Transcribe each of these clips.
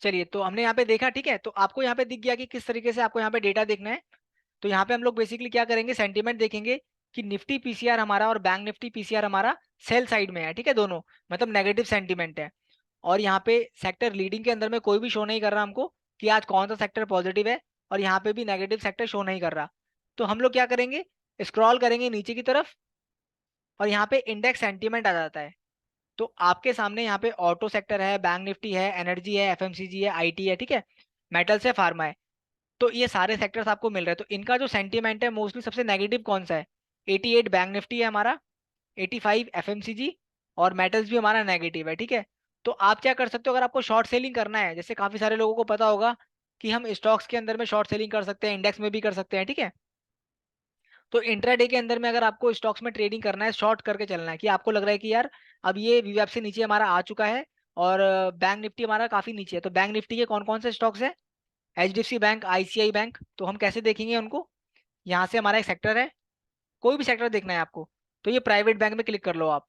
चलिए, तो हमने यहाँ पे देखा, ठीक है। तो आपको यहाँ पे दिख गया कि किस तरीके से आपको यहाँ पे डेटा देखना है। तो यहाँ पे हम लोग बेसिकली क्या करेंगे, सेंटीमेंट देखेंगे कि निफ्टी पीसीआर हमारा और बैंक निफ्टी पीसीआर हमारा सेल साइड में है, ठीक है, दोनों, मतलब नेगेटिव सेंटीमेंट है। और यहाँ पे सेक्टर लीडिंग के अंदर में कोई भी शो नहीं कर रहा हमको कि आज कौन सा सेक्टर पॉजिटिव है, और यहाँ पे भी नेगेटिव सेक्टर शो नहीं कर रहा। तो हम लोग क्या करेंगे, स्क्रॉल करेंगे नीचे की तरफ, और यहाँ पे इंडेक्स सेंटीमेंट आ जाता है। तो आपके सामने यहाँ पे ऑटो सेक्टर है, बैंक निफ्टी है, एनर्जी है, एफएमसीजी है, आईटी है, ठीक है, मेटल्स है, फार्मा है। तो ये सारे सेक्टर्स आपको मिल रहे हैं। तो इनका जो सेंटीमेंट है मोस्टली सबसे नेगेटिव कौन सा है, 88 बैंक निफ्टी है हमारा, 85 एफएमसीजी, और मेटल्स भी हमारा नेगेटिव है, ठीक है। तो आप क्या कर सकते हो, अगर आपको शॉर्ट सेलिंग करना है, जैसे काफी सारे लोगों को पता होगा कि हम स्टॉक्स के अंदर में शॉर्ट सेलिंग कर सकते हैं, इंडेक्स में भी कर सकते हैं, ठीक है। तो इंट्राडे के अंदर में अगर आपको स्टॉक्स में ट्रेडिंग करना है, शॉर्ट करके चलना है, कि आपको लग रहा है कि यार अब ये वीवैप से नीचे हमारा आ चुका है, और बैंक निफ्टी हमारा काफी नीचे है, तो बैंक निफ्टी के कौन कौन से स्टॉक्स है, एचडीएफसी बैंक, आईसीआई बैंक। तो हम कैसे देखेंगे उनको, यहाँ से हमारा एक सेक्टर है, कोई भी सेक्टर देखना है आपको, तो ये प्राइवेट बैंक में क्लिक कर लो आप।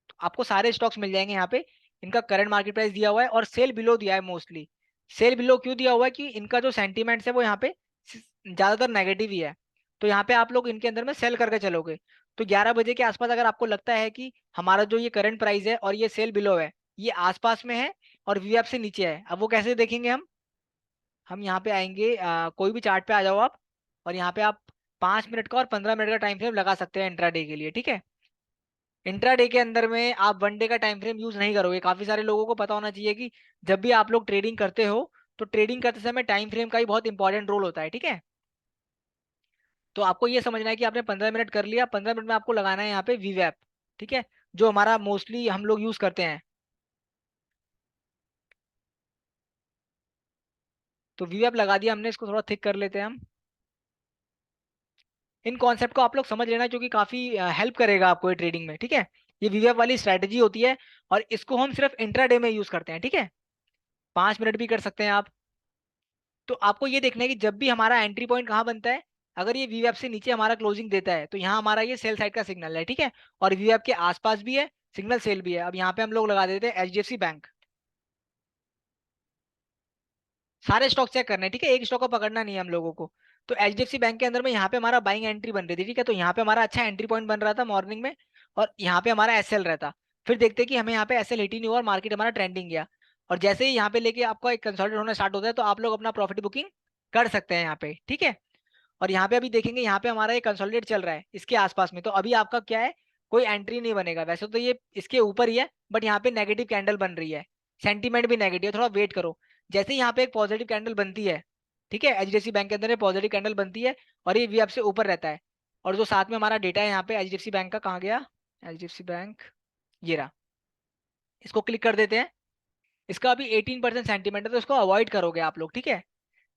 तो आपको सारे स्टॉक्स मिल जाएंगे यहाँ पे। इनका करंट मार्केट प्राइस दिया हुआ है और सेल बिलो दिया है मोस्टली। सेल बिलो क्यों दिया हुआ है, कि इनका जो सेंटीमेंट्स है वो यहाँ पे ज्यादातर नेगेटिव ही है। तो यहाँ पे आप लोग इनके अंदर में सेल करके चलोगे। तो 11 बजे के आसपास अगर आपको लगता है कि हमारा जो ये करंट प्राइस है और ये सेल बिलो है, ये आसपास में है और वीएफ से नीचे है, अब वो कैसे देखेंगे हम यहाँ पे आएंगे, कोई भी चार्ट पे आ जाओ आप, और यहाँ पे आप 5 मिनट का और 15 मिनट का टाइम फ्रेम लगा सकते हैं इंट्राडे के लिए, ठीक है। इंट्राडे के अंदर में आप वन डे का टाइम फ्रेम यूज नहीं करोगे। काफी सारे लोगों को पता होना चाहिए कि जब भी आप लोग ट्रेडिंग करते हो, तो ट्रेडिंग करते समय टाइम फ्रेम का ही बहुत इंपॉर्टेंट रोल होता है, ठीक है। तो आपको ये समझना है कि आपने 15 मिनट कर लिया, 15 मिनट में आपको लगाना है यहाँ पे वीवैप, ठीक है, जो हमारा मोस्टली हम लोग यूज करते हैं। तो वीवैप लगा दिया हमने, इसको थोड़ा थिक कर लेते हैं हम। इन कॉन्सेप्ट को आप लोग समझ लेना, क्योंकि काफी हेल्प करेगा आपको ये ट्रेडिंग में, ठीक है। ये वीवैप वाली स्ट्रैटेजी होती है, और इसको हम सिर्फ इंट्राडे में यूज करते हैं, ठीक है। 5 मिनट भी कर सकते हैं आप। तो आपको ये देखना है कि जब भी हमारा एंट्री पॉइंट कहाँ बनता है, अगर ये वीवैप से नीचे हमारा क्लोजिंग देता है, तो यहाँ हमारा ये सेल साइड का सिग्नल है, ठीक है। और वीवैप के आसपास भी है सिग्नल, सेल भी है। अब यहाँ पे हम लोग लगा देते हैं एचडीएफसी बैंक। सारे स्टॉक चेक करने हैं, ठीक है, एक स्टॉक को पकड़ना नहीं है हम लोगों को। तो एचडीएफसी बैंक के अंदर में यहाँ पे हमारा बाइंग एंट्री बन रही थी, ठीक है। तो यहाँ पे हमारा अच्छा एंट्री पॉइंट बन रहा था मॉर्निंग में, और यहाँ पे हमारा एसएल रहता। फिर देखते हैं कि हमें यहाँ पे एसएल हिट ही नहीं हुआ और मार्केट हमारा ट्रेंडिंग गया। और जैसे ही यहाँ पे लेके आपका एक कंसोलिडेट होना स्टार्ट होता है, तो आप लोग अपना प्रॉफिट बुकिंग कर सकते हैं यहाँ पे, ठीक है। और यहाँ पे अभी देखेंगे, यहाँ पे हमारा ये कंसोलिडेट चल रहा है इसके आसपास में, तो अभी आपका क्या है, कोई एंट्री नहीं बनेगा। वैसे तो ये इसके ऊपर ही है, बट यहाँ पे नेगेटिव कैंडल बन रही है, सेंटीमेंट भी नेगेटिव है, थोड़ा वेट करो। जैसे ही यहाँ पे एक पॉजिटिव कैंडल बनती है, ठीक है, एचडीएफसी बैंक के अंदर पॉजिटिव कैंडल बनती है, और ये वी से ऊपर रहता है। और जो साथ में हमारा डेटा है यहाँ पे एचडीएफसी बैंक का, कहाँ गया, एचडीएफसी बैंक, ये रहा। इसको क्लिक कर देते हैं। इसका अभी 18% सेंटीमेंट है, तो इसको अवॉइड करोगे आप लोग, ठीक है।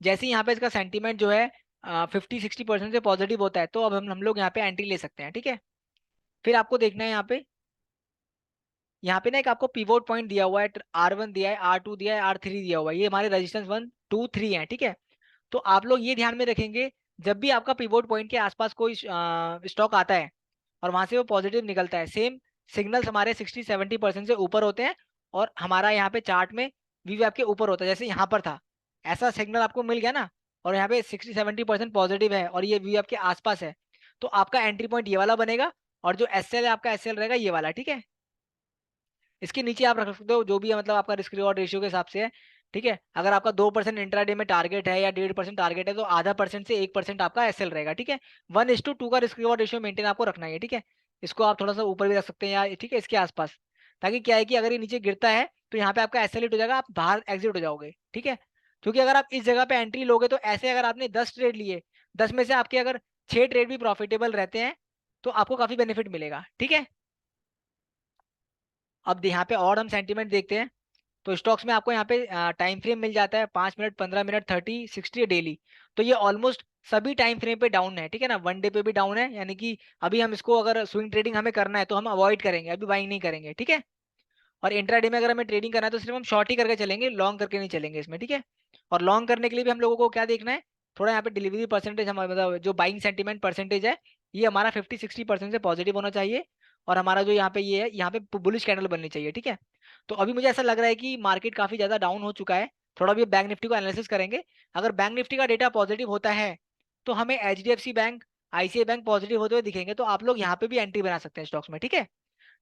जैसे ही यहाँ पे इसका सेंटीमेंट जो है 50-60% से पॉजिटिव होता है, तो अब हम लोग यहाँ पे एंट्री ले सकते हैं, ठीक है। फिर आपको देखना है यहाँ पे ना एक आपको पिवोट पॉइंट दिया हुआ है, R1 दिया है, R2 दिया है, R3 दिया हुआ है, ये हमारे रेजिस्टेंस 1 2 3 है, ठीक है। तो आप लोग ये ध्यान में रखेंगे, जब भी आपका पिवोट पॉइंट के आसपास कोई स्टॉक आता है और वहां से वो पॉजिटिव निकलता है, सेम सिग्नल्स हमारे 60-70% से ऊपर होते हैं, और हमारा यहाँ पे चार्ट में वीवैप के ऊपर होता है, जैसे यहाँ पर था, ऐसा सिग्नल आपको मिल गया ना, और यहाँ पे 60-70% पॉजिटिव है और ये वीवैप के आसपास है, तो आपका एंट्री पॉइंट ये वाला बनेगा, और जो एसएल है आपका, एसएल रहेगा ये वाला, ठीक है। इसके नीचे आप रख सकते हो जो भी है, मतलब आपका रिस्क रिवॉर्ड रेशियो के हिसाब से है, ठीक है। अगर आपका 2% इंट्राडे में टारगेट है या 1.5% टारगेट है, तो आधा परसेंट से 1% आपका एसएल रहेगा, ठीक है। 1:2 का रिस्क रिवॉर्ड रेशियो मेंटेन आपको रखना है, ठीक है। इसको आप थोड़ा सा ऊपर भी रख सकते हैं, या ठीक है, इसके आसपास, ताकि क्या है कि अगर ये नीचे गिरता है, तो यहाँ पे आपका एसएल हिट हो जाएगा, आप बाहर एग्जिट हो जाओगे, ठीक है। क्योंकि अगर आप इस जगह पे एंट्री लोगे, तो ऐसे अगर आपने 10 ट्रेड लिए, 10 में से आपके अगर 6 ट्रेड भी प्रॉफिटेबल रहते हैं, तो आपको काफी बेनिफिट मिलेगा, ठीक है। अब यहाँ पे और हम सेंटीमेंट देखते हैं। तो स्टॉक्स में आपको यहाँ पे टाइम फ्रेम मिल जाता है, 5 मिनट, 15 मिनट, 30, 60 डेली। तो ये ऑलमोस्ट सभी टाइम फ्रेम पे डाउन है, ठीक है ना, वन डे पे भी डाउन है, यानी कि अभी हम इसको, अगर स्विंग ट्रेडिंग हमें करना है, तो हम अवॉइड करेंगे, अभी बाइंग नहीं करेंगे, ठीक है। और इंट्राडे में अगर हमें ट्रेडिंग करना है, तो सिर्फ हम शॉर्ट ही करके चलेंगे, लॉन्ग करके नहीं चलेंगे इसमें, ठीक है। और लॉन्ग करने के लिए भी हम लोगों को क्या देखना है, थोड़ा यहाँ पे डिलीवरी परसेंटेज, हमारा मतलब जो बाइंग सेंटीमेंट परसेंटेज है, ये हमारा 50-60% से पॉजिटिव होना चाहिए। और हमारा जो यहाँ पे ये है, यहाँ पे बुलिश कैंडल बननी चाहिए, ठीक है। तो अभी मुझे ऐसा लग रहा है कि मार्केट काफी ज्यादा डाउन हो चुका है। थोड़ा भी बैंक निफ्टी को एनालिसिस करेंगे। अगर बैंक निफ्टी का डेटा पॉजिटिव होता है तो हमें HDFC bank, ICI bank positive होते हुए दिखेंगे, तो आप लोग यहाँ पे भी एंट्री बना सकते हैं स्टॉक्स में, ठीक है।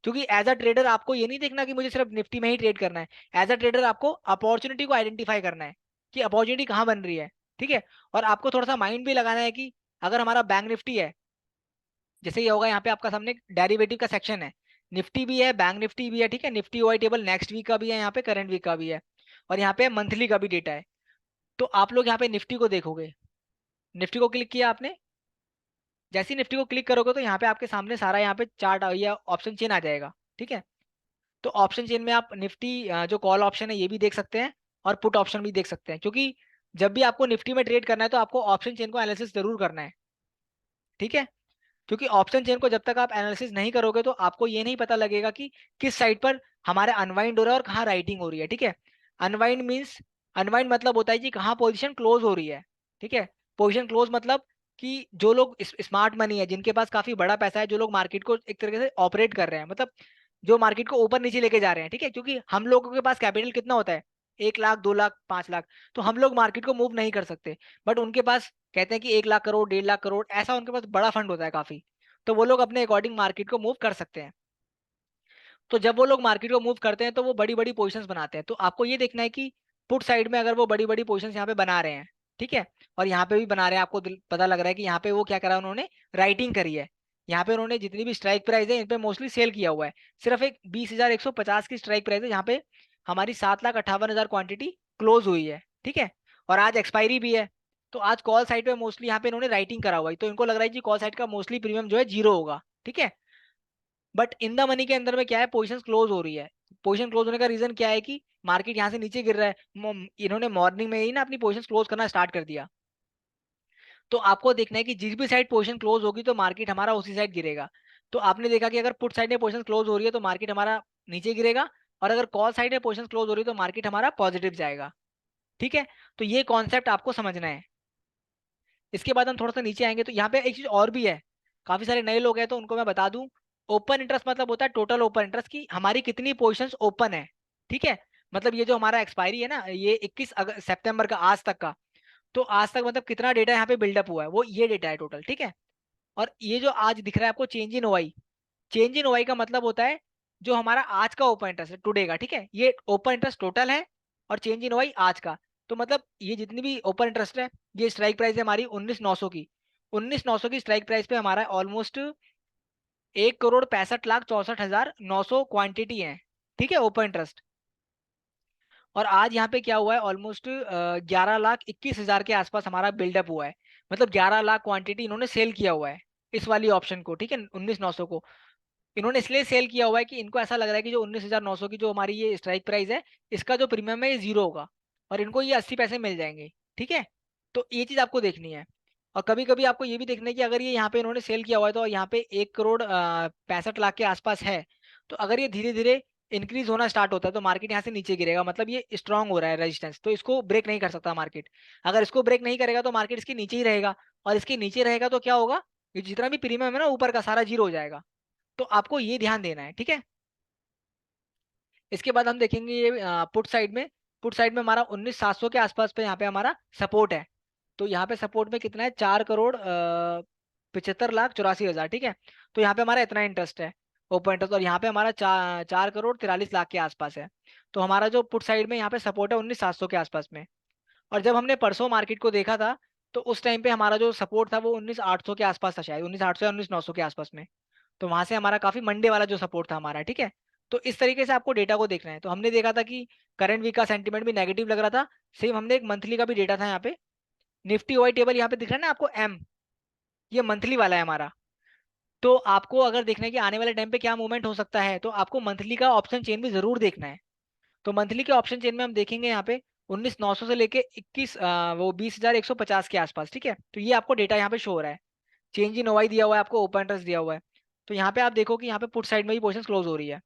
क्योंकि एज अ ट्रेडर आपको ये नहीं देखना कि मुझे सिर्फ निफ्टी में ही ट्रेड करना है। एज अ ट्रेडर आपको अपॉर्चुनिटी को आइडेंटिफाई करना है कि अपॉर्चुनिटी कहाँ बन रही है, ठीक है। और आपको थोड़ा सा माइंड भी लगाना है कि अगर हमारा बैंक निफ्टी है, जैसे ये होगा यहाँ पे आपका सामने डेरिवेटिव का सेक्शन है, निफ्टी भी है, बैंक निफ्टी भी है, ठीक है। Nifty OI table next week का भी है, यहाँ पे करंट वीक का भी है, और यहाँ पे मंथली का भी डेटा है। तो आप लोग यहाँ पे निफ्टी को देखोगे, निफ्टी को क्लिक किया आपने, जैसे ही निफ्टी को क्लिक करोगे तो यहाँ पे आपके सामने सारा यहाँ पे चार्ट या ऑप्शन चेन आ जाएगा, ठीक है। तो ऑप्शन चेन में आप निफ्टी जो कॉल ऑप्शन है ये भी देख सकते हैं, और पुट ऑप्शन भी देख सकते हैं, क्योंकि जब भी आपको निफ्टी में ट्रेड करना है तो आपको ऑप्शन चेन को एनालिसिस जरूर करना है, ठीक है। क्योंकि ऑप्शन चेन को जब तक आप एनालिसिस नहीं करोगे तो आपको ये नहीं पता लगेगा कि किस साइड पर हमारा अनवाइंड हो रहा है और कहाँ राइटिंग हो रही है, ठीक है। अनवाइंड मीन्स, अनवाइंड मतलब होता है कि कहाँ पोजीशन क्लोज हो रही है, ठीक है। पोजीशन क्लोज मतलब कि जो लोग स्मार्ट मनी है, जिनके पास काफी बड़ा पैसा है, जो लोग मार्केट को एक तरीके से ऑपरेट कर रहे हैं, मतलब जो मार्केट को ऊपर नीचे लेके जा रहे हैं, ठीक है। क्योंकि हम लोगों के पास कैपिटल कितना होता है, 1 लाख, 2 लाख, 5 लाख, तो हम लोग मार्केट को मूव नहीं कर सकते। बट उनके पास कहते हैं कि 1 लाख करोड़, 1.5 लाख करोड़, ऐसा उनके पास बड़ा फंड होता है काफी, तो वो लोग अपने अकॉर्डिंग मार्केट को मूव कर सकते हैं। तो जब वो लोग मार्केट को मूव करते हैं तो वो बड़ी बड़ी पोजीशंस बनाते हैं, तो आपको ये देखना है कि पुट साइड में अगर वो बड़ी बड़ी पोजीशंस यहाँ पे बना रहे हैं, ठीक है, और यहाँ पे भी बना रहे हैं, आपको पता लग रहा है कि यहाँ पे वो क्या करा, उन्होंने राइटिंग करी है। यहाँ पे उन्होंने जितनी भी स्ट्राइक प्राइस है इन पे मोस्टली सेल किया हुआ है। सिर्फ एक 20,150 की स्ट्राइक प्राइस है, जहाँ पे हमारी 7,58,000 क्वांटिटी क्लोज हुई है, ठीक है। और आज एक्सपायरी भी है, तो आज कॉल साइड पे मोस्टली यहाँ पे इन्होंने राइटिंग करा हुआ है, तो इनको लग रहा है कि कॉल साइड का मोस्टली प्रीमियम जो है जीरो होगा, ठीक है। बट इन द मनी के अंदर में क्या है, पोजीशन क्लोज हो रही है। पोजीशन क्लोज होने का रीजन क्या है कि मार्केट यहाँ से नीचे गिर रहा है, इन्होंने मॉर्निंग में ही ना अपनी पोजीशन क्लोज करना स्टार्ट कर दिया। तो आपको देखना है कि जिस भी साइड पोजीशन क्लोज होगी तो मार्केट हमारा उसी साइड गिरेगा। तो आपने देखा कि अगर पुट साइड में पोजीशन क्लोज हो रही है तो मार्केट हमारा नीचे गिरेगा, और अगर कॉल साइड में पोजीशन क्लोज हो रही है तो मार्केट हमारा पॉजिटिव जाएगा, ठीक है। तो ये कॉन्सेप्ट आपको समझना है। इसके बाद हम थोड़ा सा नीचे आएंगे तो यहाँ पे एक चीज और भी है, काफी सारे नए लोग हैं तो उनको मैं बता दूं। ओपन इंटरेस्ट मतलब होता है टोटल ओपन इंटरेस्ट की हमारी कितनी पोजीशंस ओपन है, ठीक है। मतलब ये जो हमारा एक्सपायरी है ना, ये 21 सितंबर का आज तक का, तो आज तक मतलब कितना डेटा यहाँ पे बिल्डअप हुआ है, वो ये डेटा है टोटल, ठीक है। और ये जो आज दिख रहा है आपको change in OI, change in OI का मतलब होता है जो हमारा आज का ओपन इंटरेस्ट है टुडे का, ठीक है। ये ओपन इंटरेस्ट टोटल है, और चेंज इन ओआई आज का। तो मतलब ये जितनी भी ओपन इंटरेस्ट है, ये स्ट्राइक प्राइस है हमारी 19,900 की, 19,900 की स्ट्राइक प्राइस पे हमारा ऑलमोस्ट 1,65,64,900 क्वांटिटी है, ठीक है, ओपन इंटरेस्ट। और आज यहाँ पे क्या हुआ है, ऑलमोस्ट 11,21,000 के आसपास हमारा बिल्डअप हुआ है। मतलब 11 लाख क्वांटिटी इन्होंने सेल किया हुआ है इस वाली ऑप्शन को, ठीक है, 19,900 को। इन्होंने इसलिए सेल किया हुआ है कि इनको ऐसा लग रहा है कि जो 19,900 की जो हमारी ये स्ट्राइक प्राइस है, इसका जो प्रीमियम है ये जीरो होगा, और इनको ये 80 पैसे मिल जाएंगे, ठीक है। तो ये चीज आपको देखनी है। और कभी कभी आपको ये भी देखना है कि अगर ये यहाँ पे इन्होंने सेल किया हुआ है तो यहाँ पे 1,65,00,000 के आसपास है, तो अगर ये धीरे धीरे इंक्रीज होना स्टार्ट होता है तो मार्केट यहाँ से नीचे गिरेगा, मतलब ये स्ट्रांग हो रहा है रेजिस्टेंस, तो इसको ब्रेक नहीं कर सकता मार्केट। अगर इसको ब्रेक नहीं करेगा तो मार्केट इसके नीचे ही रहेगा, और इसके नीचे रहेगा तो क्या होगा, ये जितना भी प्रीमियम है ना ऊपर का सारा जीरो हो जाएगा। तो आपको ये ध्यान देना है, ठीक है। इसके बाद हम देखेंगे ये पुट साइड में, पुट साइड में हमारा 19,700 के आसपास पे यहाँ पे हमारा सपोर्ट है। तो यहाँ पे सपोर्ट में कितना है, 4,75,84,000, ठीक है। तो यहाँ पे हमारा इतना इंटरेस्ट है, ओपन इंटरेस्ट, और यहाँ पे हमारा 4,43,00,000 के आसपास है। तो हमारा जो पुट साइड में यहाँ पे सपोर्ट है 19,700 के आसपास में। और जब हमने परसों मार्केट को देखा था तो उस टाइम पे हमारा जो सपोर्ट था वो 19,800 के आसपास था, शायद 19,800 या 19,900 के आसपास में। तो वहां से हमारा काफी मंडे वाला जो सपोर्ट था हमारा, ठीक है। तो इस तरीके से आपको डेटा को देखना है। तो हमने देखा था कि करंट वीक का सेंटीमेंट भी नेगेटिव लग रहा था। सेम हमने एक मंथली का भी डेटा था यहाँ पे, निफ्टी वाई टेबल यहाँ पे दिख रहा है ना आपको एम, ये मंथली वाला है हमारा। तो आपको अगर देखना है कि आने वाले टाइम पे क्या मूवमेंट हो सकता है, तो आपको मंथली का ऑप्शन चेन भी जरूर देखना है। तो मंथली के ऑप्शन चेन में हम देखेंगे यहाँ पे 19,900 से लेके 20,150 के आसपास, ठीक है। तो ये आपको डेटा यहाँ पे शो हो रहा है। चेंज इन ओवाई दिया हुआ है आपको, ओपन इंटरेस्ट दिया हुआ है। तो यहाँ पे आप देखो कि यहाँ पे पुट साइड में भी पोजीशन क्लोज हो रही है।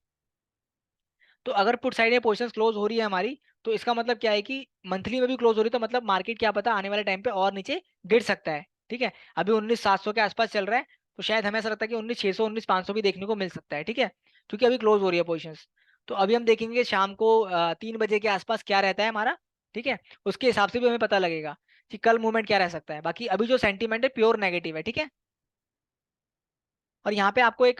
तो अगर पुट साइड में पोजीशन क्लोज हो रही है हमारी, तो इसका मतलब क्या है कि मंथली में भी क्लोज हो रही है, तो मतलब मार्केट क्या पता आने वाले टाइम पे और नीचे गिर सकता है, ठीक है। अभी 19,700 के आसपास चल रहा है, तो शायद हमें ऐसा लगता है कि 19,600 19,500 भी देखने को मिल सकता है, ठीक है, क्योंकि अभी क्लोज हो रही है पोजिशंस। तो अभी हम देखेंगे शाम को 3 बजे के आसपास क्या रहता है हमारा, ठीक है, उसके हिसाब से भी हमें पता लगेगा कि कल मूवमेंट क्या रह सकता है। बाकी अभी जो सेंटीमेंट है प्योर नेगेटिव है, ठीक है। और यहाँ पे आपको एक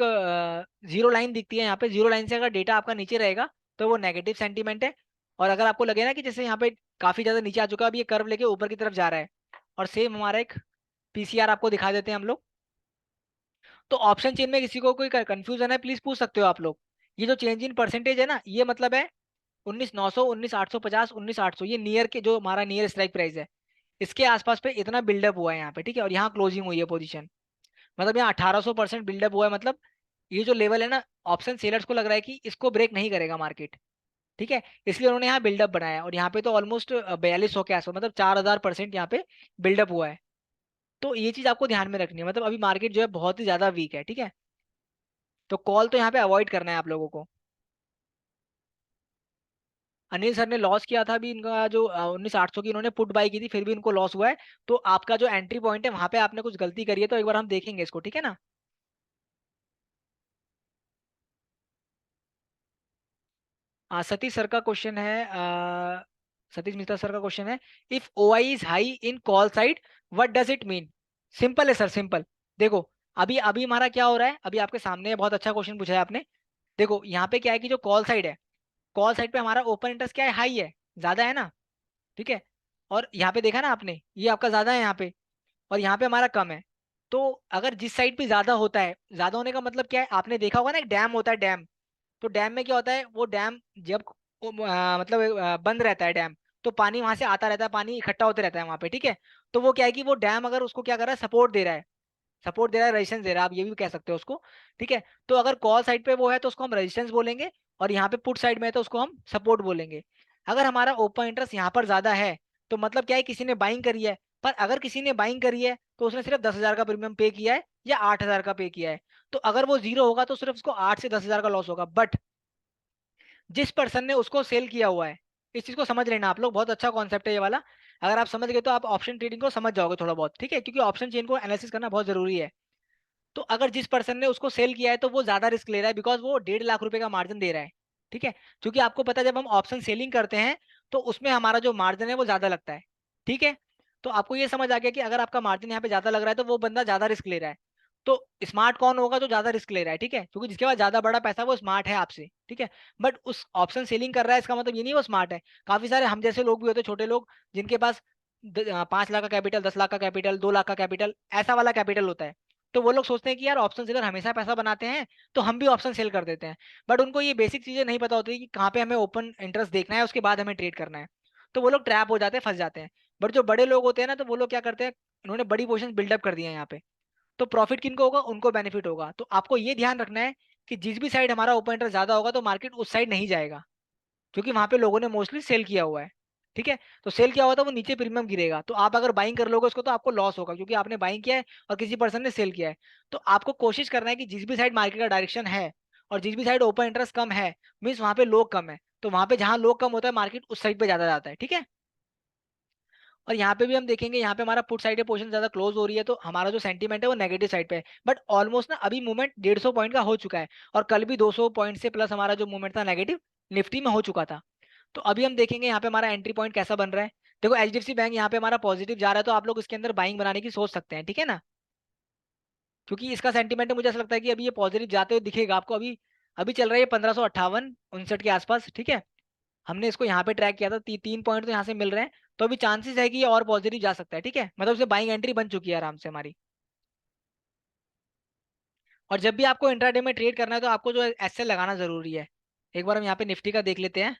जीरो लाइन दिखती है, यहाँ पे जीरो लाइन से अगर डेटा आपका नीचे रहेगा तो वो नेगेटिव सेंटीमेंट है। और अगर आपको लगे ना कि जैसे यहाँ पे काफी ज्यादा नीचे आ चुका है, अभी ये कर्व लेके ऊपर की तरफ जा रहा है, और सेम हमारा एक पीसीआर आपको दिखा देते हैं हम लोग। तो ऑप्शन चेन में किसी को कोई कंफ्यूजन है प्लीज पूछ सकते हो आप लोग। ये जो चेंज इन परसेंटेज है ना, ये मतलब है 19,900 19,850 19,800, ये नियर के जो हमारा नियर स्ट्राइक प्राइस है, इसके आसपास पे इतना बिल्डअप हुआ है यहाँ पे, ठीक है। और यहाँ क्लोजिंग हुई है पोजीशन, मतलब यहाँ 1800% बिल्डअप हुआ है। मतलब ये जो लेवल है ना, ऑप्शन सेलर्स को लग रहा है कि इसको ब्रेक नहीं करेगा मार्केट, ठीक है, इसलिए उन्होंने यहाँ बिल्डअप बनाया। और यहाँ पे तो ऑलमोस्ट 4200 के आसपास, मतलब 4000% यहाँ पे बिल्डअप हुआ है। तो ये चीज आपको ध्यान में रखनी है, मतलब अभी मार्केट जो है बहुत ही ज्यादा वीक है, ठीक है। तो कॉल तो यहाँ पे अवॉइड करना है आप लोगों को। अनिल सर ने लॉस किया था अभी, इनका जो 19,800 की इन्होंने पुट बाई की थी, फिर भी इनको लॉस हुआ है। तो आपका जो एंट्री पॉइंट है वहां पे आपने कुछ गलती करी है, तो एक बार हम देखेंगे इसको, ठीक है ना। सतीश सर का क्वेश्चन है, सतीश मिश्रा सर का क्वेश्चन है, if OI is high in call side what does it mean. Simple है सर, सिंपल। देखो अभी अभी हमारा क्या हो रहा है, अभी आपके सामने है, बहुत अच्छा क्वेश्चन पूछा है आपने। देखो यहाँ पे क्या है कि जो कॉल साइड है, कॉल साइड पे हमारा ओपन इंटरेस्ट क्या है, हाई है, ज्यादा है ना, ठीक है। और यहाँ पे देखा ना आपने, ये आपका ज्यादा है यहाँ पे, और यहाँ पे हमारा कम है। तो अगर जिस साइड पे ज्यादा होता है, ज्यादा होने का मतलब क्या है, आपने देखा होगा ना एक डैम होता है, डैम। तो डैम में क्या होता है, वो डैम जब मतलब बंद रहता है डैम, तो पानी वहां से आता रहता है, पानी इकट्ठा होते रहता है वहां पे, ठीक है। तो वो क्या है कि वो डैम अगर उसको क्या कर रहा है, सपोर्ट दे रहा है, सपोर्ट दे रहा है, रेजिस्टेंस दे रहा है, आप ये भी कह सकते हो उसको, ठीक है। तो अगर कॉल साइड पे वो है तो उसको हम रेजिस्टेंस बोलेंगे, और यहाँ पे पुट साइड में है तो उसको हम सपोर्ट बोलेंगे। अगर हमारा ओपन इंटरेस्ट यहाँ पर ज्यादा है, तो मतलब क्या है, किसी ने बाइंग करी है। पर अगर किसी ने बाइंग करी है तो उसने सिर्फ 10,000 का प्रीमियम पे किया है या 8,000 का पे किया है। तो अगर वो जीरो होगा तो सिर्फ उसको 8 से 10,000 का लॉस होगा। बट जिस पर्सन ने उसको सेल किया हुआ है, इस चीज को समझ लेना आप लोग, बहुत अच्छा कॉन्सेप्ट है ये वाला। अगर आप समझ गए तो आप ऑप्शन ट्रेडिंग को समझ जाओगे थोड़ा बहुत, ठीक है, क्योंकि ऑप्शन चेन को एनालिसिस करना बहुत जरूरी है। तो अगर जिस पर्सन ने उसको सेल किया है तो वो ज्यादा रिस्क ले रहा है, बिकॉज वो 1.5 लाख रुपए का मार्जिन दे रहा है, ठीक है। क्योंकि आपको पता है जब हम ऑप्शन सेलिंग करते हैं तो उसमें हमारा जो मार्जिन है वो ज्यादा लगता है, ठीक है। तो आपको ये समझ आ गया कि अगर आपका मार्जिन यहाँ पे ज्यादा लग रहा है तो वो बंदा ज्यादा रिस्क ले रहा है। तो स्मार्ट कौन होगा, जो ज्यादा रिस्क ले रहा है, ठीक है, क्योंकि जिसके पास ज्यादा बड़ा पैसा है वो स्मार्ट है आपसे, ठीक है। बट उस ऑप्शन सेलिंग कर रहा है, इसका मतलब ये नहीं वो स्मार्ट है। काफी सारे हम जैसे लोग भी होते हैं, छोटे लोग, जिनके पास 5 लाख का कैपिटल, 10 लाख का कैपिटल, 2 लाख का कैपिटल, ऐसा वाला कैपिटल होता है। तो वो लोग सोचते हैं कि यार ऑप्शन सेलर हमेशा पैसा बनाते हैं, तो हम भी ऑप्शन सेल कर देते हैं। बट उनको ये बेसिक चीजें नहीं पता होती कि कहाँ पे हमें ओपन इंटरेस्ट देखना है, उसके बाद हमें ट्रेड करना है। तो वो लोग ट्रैप हो जाते हैं, फंस जाते हैं। बट जो बड़े लोग होते हैं ना, तो वो लोग क्या करते हैं, उन्होंने बड़ी पोजीशन बिल्डअप कर दी है यहाँ पे। तो प्रॉफिट किनको होगा, उनको बेनिफिट होगा। तो आपको ये ध्यान रखना है कि जिस भी साइड हमारा ओपन इंटरेस्ट ज्यादा होगा तो मार्केट उस साइड नहीं जाएगा, क्योंकि वहां पे लोगों ने मोस्टली सेल किया हुआ है, ठीक है। तो सेल किया हुआ था, वो नीचे प्रीमियम गिरेगा, तो आप अगर बाइंग कर लोगे उसको तो आपको लॉस होगा, क्योंकि आपने बाइंग किया है और किसी पर्सन ने सेल किया है। तो आपको कोशिश करना है कि जिस भी साइड मार्केट का डायरेक्शन है और जिस भी साइड ओपन इंटरेस्ट कम है, मीन्स वहां पे लोग कम है, तो वहां पे जहां लोग कम होता है मार्केट उस साइड पे ज्यादा जाता है, ठीक है। और यहाँ पे भी हम देखेंगे, यहाँ पे हमारा पुट साइड पे पोजीशन ज्यादा क्लोज हो रही है, तो हमारा जो सेंटीमेंट है वो नेगेटिव साइड पे है। बट ऑलमोस्ट ना अभी मूवमेंट 150 पॉइंट का हो चुका है, और कल भी 200 पॉइंट से प्लस हमारा जो मूवमेंट था नेगेटिव निफ्टी में हो चुका था। तो अभी हम देखेंगे यहाँ पे हमारा एंट्री पॉइंट कैसा बन रहा है। देखो एचडीएफसी बैंक यहाँ पे हमारा पॉजिटिव जा रहा है, तो आप लोग इसके अंदर बाइंग बनाने की सोच सकते हैं, ठीक है ना। क्योंकि इसका सेंटीमेंट मुझे ऐसा लगता है कि अभी ये पॉजिटिव जाते हुए दिखेगा आपको। अभी अभी चल रहा है 1558 59 के आसपास, ठीक है। हमने इसको यहाँ पे ट्रैक किया था, 3 पॉइंट तो यहाँ से मिल रहे हैं। तो अभी चांसेस है कि ये और पॉजिटिव जा सकता है, ठीक है, मतलब उसे बाइंग एंट्री बन चुकी है आराम से हमारी। और जब भी आपको इंट्राडे में ट्रेड करना है तो आपको जो एसएल लगाना जरूरी है। एक बार हम यहाँ पे निफ्टी का देख लेते हैं।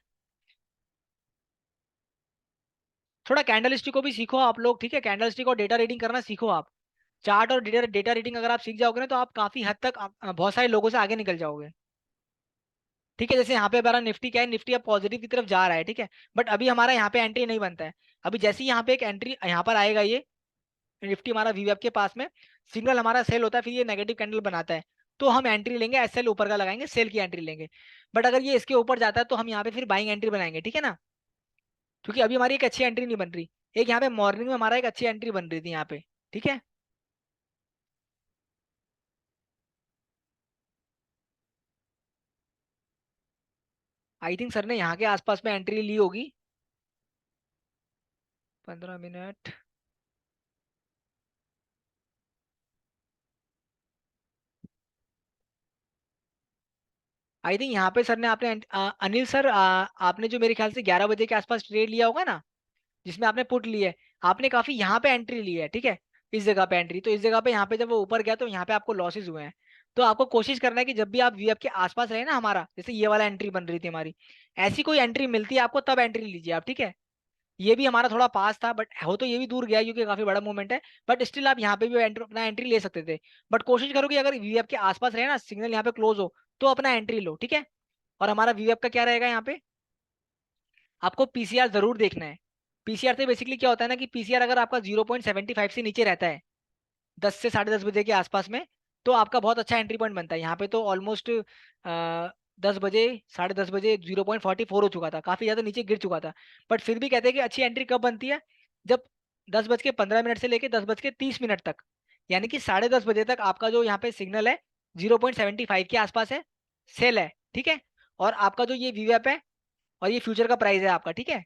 थोड़ा कैंडल स्टिक को भी सीखो आप लोग, ठीक है, कैंडल स्टिक और डेटा रीडिंग करना सीखो आप। चार्ट और डेटा डेटा रीडिंग अगर आप सीख जाओगे ना, तो आप काफी हद तक बहुत सारे लोगों से आगे निकल जाओगे, ठीक है। जैसे यहाँ पे हमारा निफ्टी क्या है, निफ्टी अब पॉजिटिव की तरफ जा रहा है, ठीक है। बट अभी हमारा यहाँ पे एंट्री नहीं बनता है। अभी जैसे ही यहाँ पे एक एंट्री यहाँ पर आएगा, ये निफ्टी हमारा वीवेब के पास में सिग्नल हमारा सेल होता है, फिर ये नेगेटिव कैंडल बनाता है, तो हम एंट्री लेंगे, एसएल ऊपर का लगाएंगे, सेल की एंट्री लेंगे। बट अगर ये इसके ऊपर जाता है तो हम यहाँ पे फिर बाइंग एंट्री बनाएंगे, ठीक है ना। क्योंकि अभी हमारी एक अच्छी एंट्री नहीं बन रही। एक यहाँ पे मॉर्निंग में हमारा एक अच्छी एंट्री बन रही थी यहाँ पे, ठीक है। आई थिंक सर ने यहाँ के आसपास में एंट्री ली होगी। 15 मिनट। आई थिंक यहाँ पे सर ने आपने अनिल सर, आपने जो मेरे ख्याल से 11 बजे के आसपास ट्रेड लिया होगा ना, जिसमें आपने पुट ली है, आपने काफी यहाँ पे एंट्री ली है, ठीक है। इस जगह पे एंट्री, तो इस जगह पे यहाँ पे जब वो ऊपर गया तो यहाँ पे आपको लॉसेस हुए हैं। तो आपको कोशिश करना है कि जब भी आप वीएफ के आसपास रहे ना हमारा, जैसे ये वाला एंट्री बन रही थी हमारी, ऐसी कोई एंट्री मिलती है आपको तब एंट्री लीजिए आप, ठीक है। ये भी हमारा थोड़ा पास था, बट हो तो ये भी दूर गया क्योंकि काफी बड़ा मूवमेंट है। बट स्टिल आप यहाँ पे भी अपना एंट्री ले सकते थे। बट कोशिश करो कि अगर वीएफ के आसपास रहे ना, सिग्नल यहाँ पे क्लोज हो, तो अपना एंट्री लो, ठीक है। और हमारा वीएफ का क्या रहेगा यहाँ पे, आपको पीसीआर जरूर देखना है। पीसीआर से बेसिकली क्या होता है ना कि पीसीआर अगर आपका 0.75 से नीचे रहता है 10 से 10:30 बजे के आसपास में, तो आपका बहुत अच्छा एंट्री पॉइंट बनता है। यहाँ पे तो ऑलमोस्ट 10 बजे, 10:30 बजे 0.44 हो चुका था, काफी ज्यादा नीचे गिर चुका था। बट फिर भी कहते हैं कि अच्छी एंट्री कब बनती है, जब 10:15 से लेके 10:30 तक, यानी कि 10:30 बजे तक आपका जो यहाँ पे सिग्नल है 0.75 के आसपास है, सेल है, ठीक है। और आपका जो ये वीवैप है और ये फ्यूचर का प्राइस है आपका, ठीक है,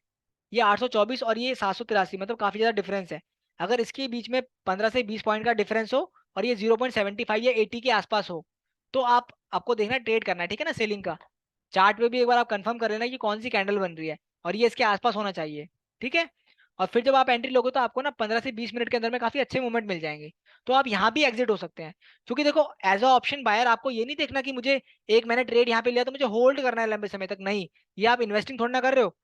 ये 824 और ये 783, मतलब काफी ज्यादा डिफरेंस है। अगर इसके बीच में 15 से 20 पॉइंट का डिफरेंस हो और ये 0.75 या 80 के आसपास हो, तो आपको देखना ट्रेड करना है, ठीक है ना, सेलिंग का। चार्ट पे भी एक बार आप कंफर्म कर लेना कि कौन सी कैंडल बन रही है, और ये इसके आसपास होना चाहिए, ठीक है। और फिर जब आप एंट्री लोगे तो आपको ना 15 से 20 मिनट के अंदर में काफी अच्छे मूवमेंट मिल जाएंगे। तो आप यहाँ भी एग्जिट हो सकते हैं। क्योंकि देखो, एज अ ऑप्शन बायर आपको ये नहीं देखना कि मुझे एक मैंने ट्रेड यहाँ पे लिया तो मुझे होल्ड करना है लंबे समय तक, नहीं। ये आप इन्वेस्टिंग थोड़ा ना कर रहे हो।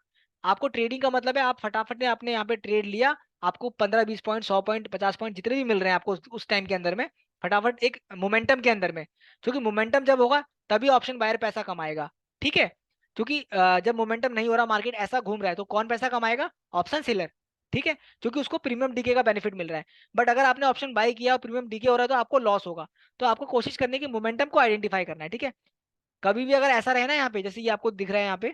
आपको ट्रेडिंग का मतलब है आप फटाफट ने आपने यहाँ पे ट्रेड लिया, आपको 15-20 पॉइंट, 100 पॉइंट, 50 पॉइंट, जितने भी मिल रहे हैं आपको उस टाइम के अंदर में, फटाफट एक मोमेंटम के अंदर में। क्योंकि मोमेंटम जब होगा तभी ऑप्शन बायर पैसा कमाएगा, ठीक है। क्योंकि जब मोमेंटम नहीं हो रहा, मार्केट ऐसा घूम रहा है, तो कौन पैसा कमाएगा, ऑप्शन सेलर, ठीक है। क्योंकि उसको प्रीमियम डीके का बेनिफिट मिल रहा है। बट अगर आपने ऑप्शन बाय किया और प्रीमियम डीके हो रहा है तो आपको लॉस होगा। तो आपको कोशिश करनी है कि मोमेंटम को आइडेंटिफाई करना है, ठीक है। कभी भी अगर ऐसा रहे ना यहाँ पे, जैसे ये आपको दिख रहा है यहाँ पे,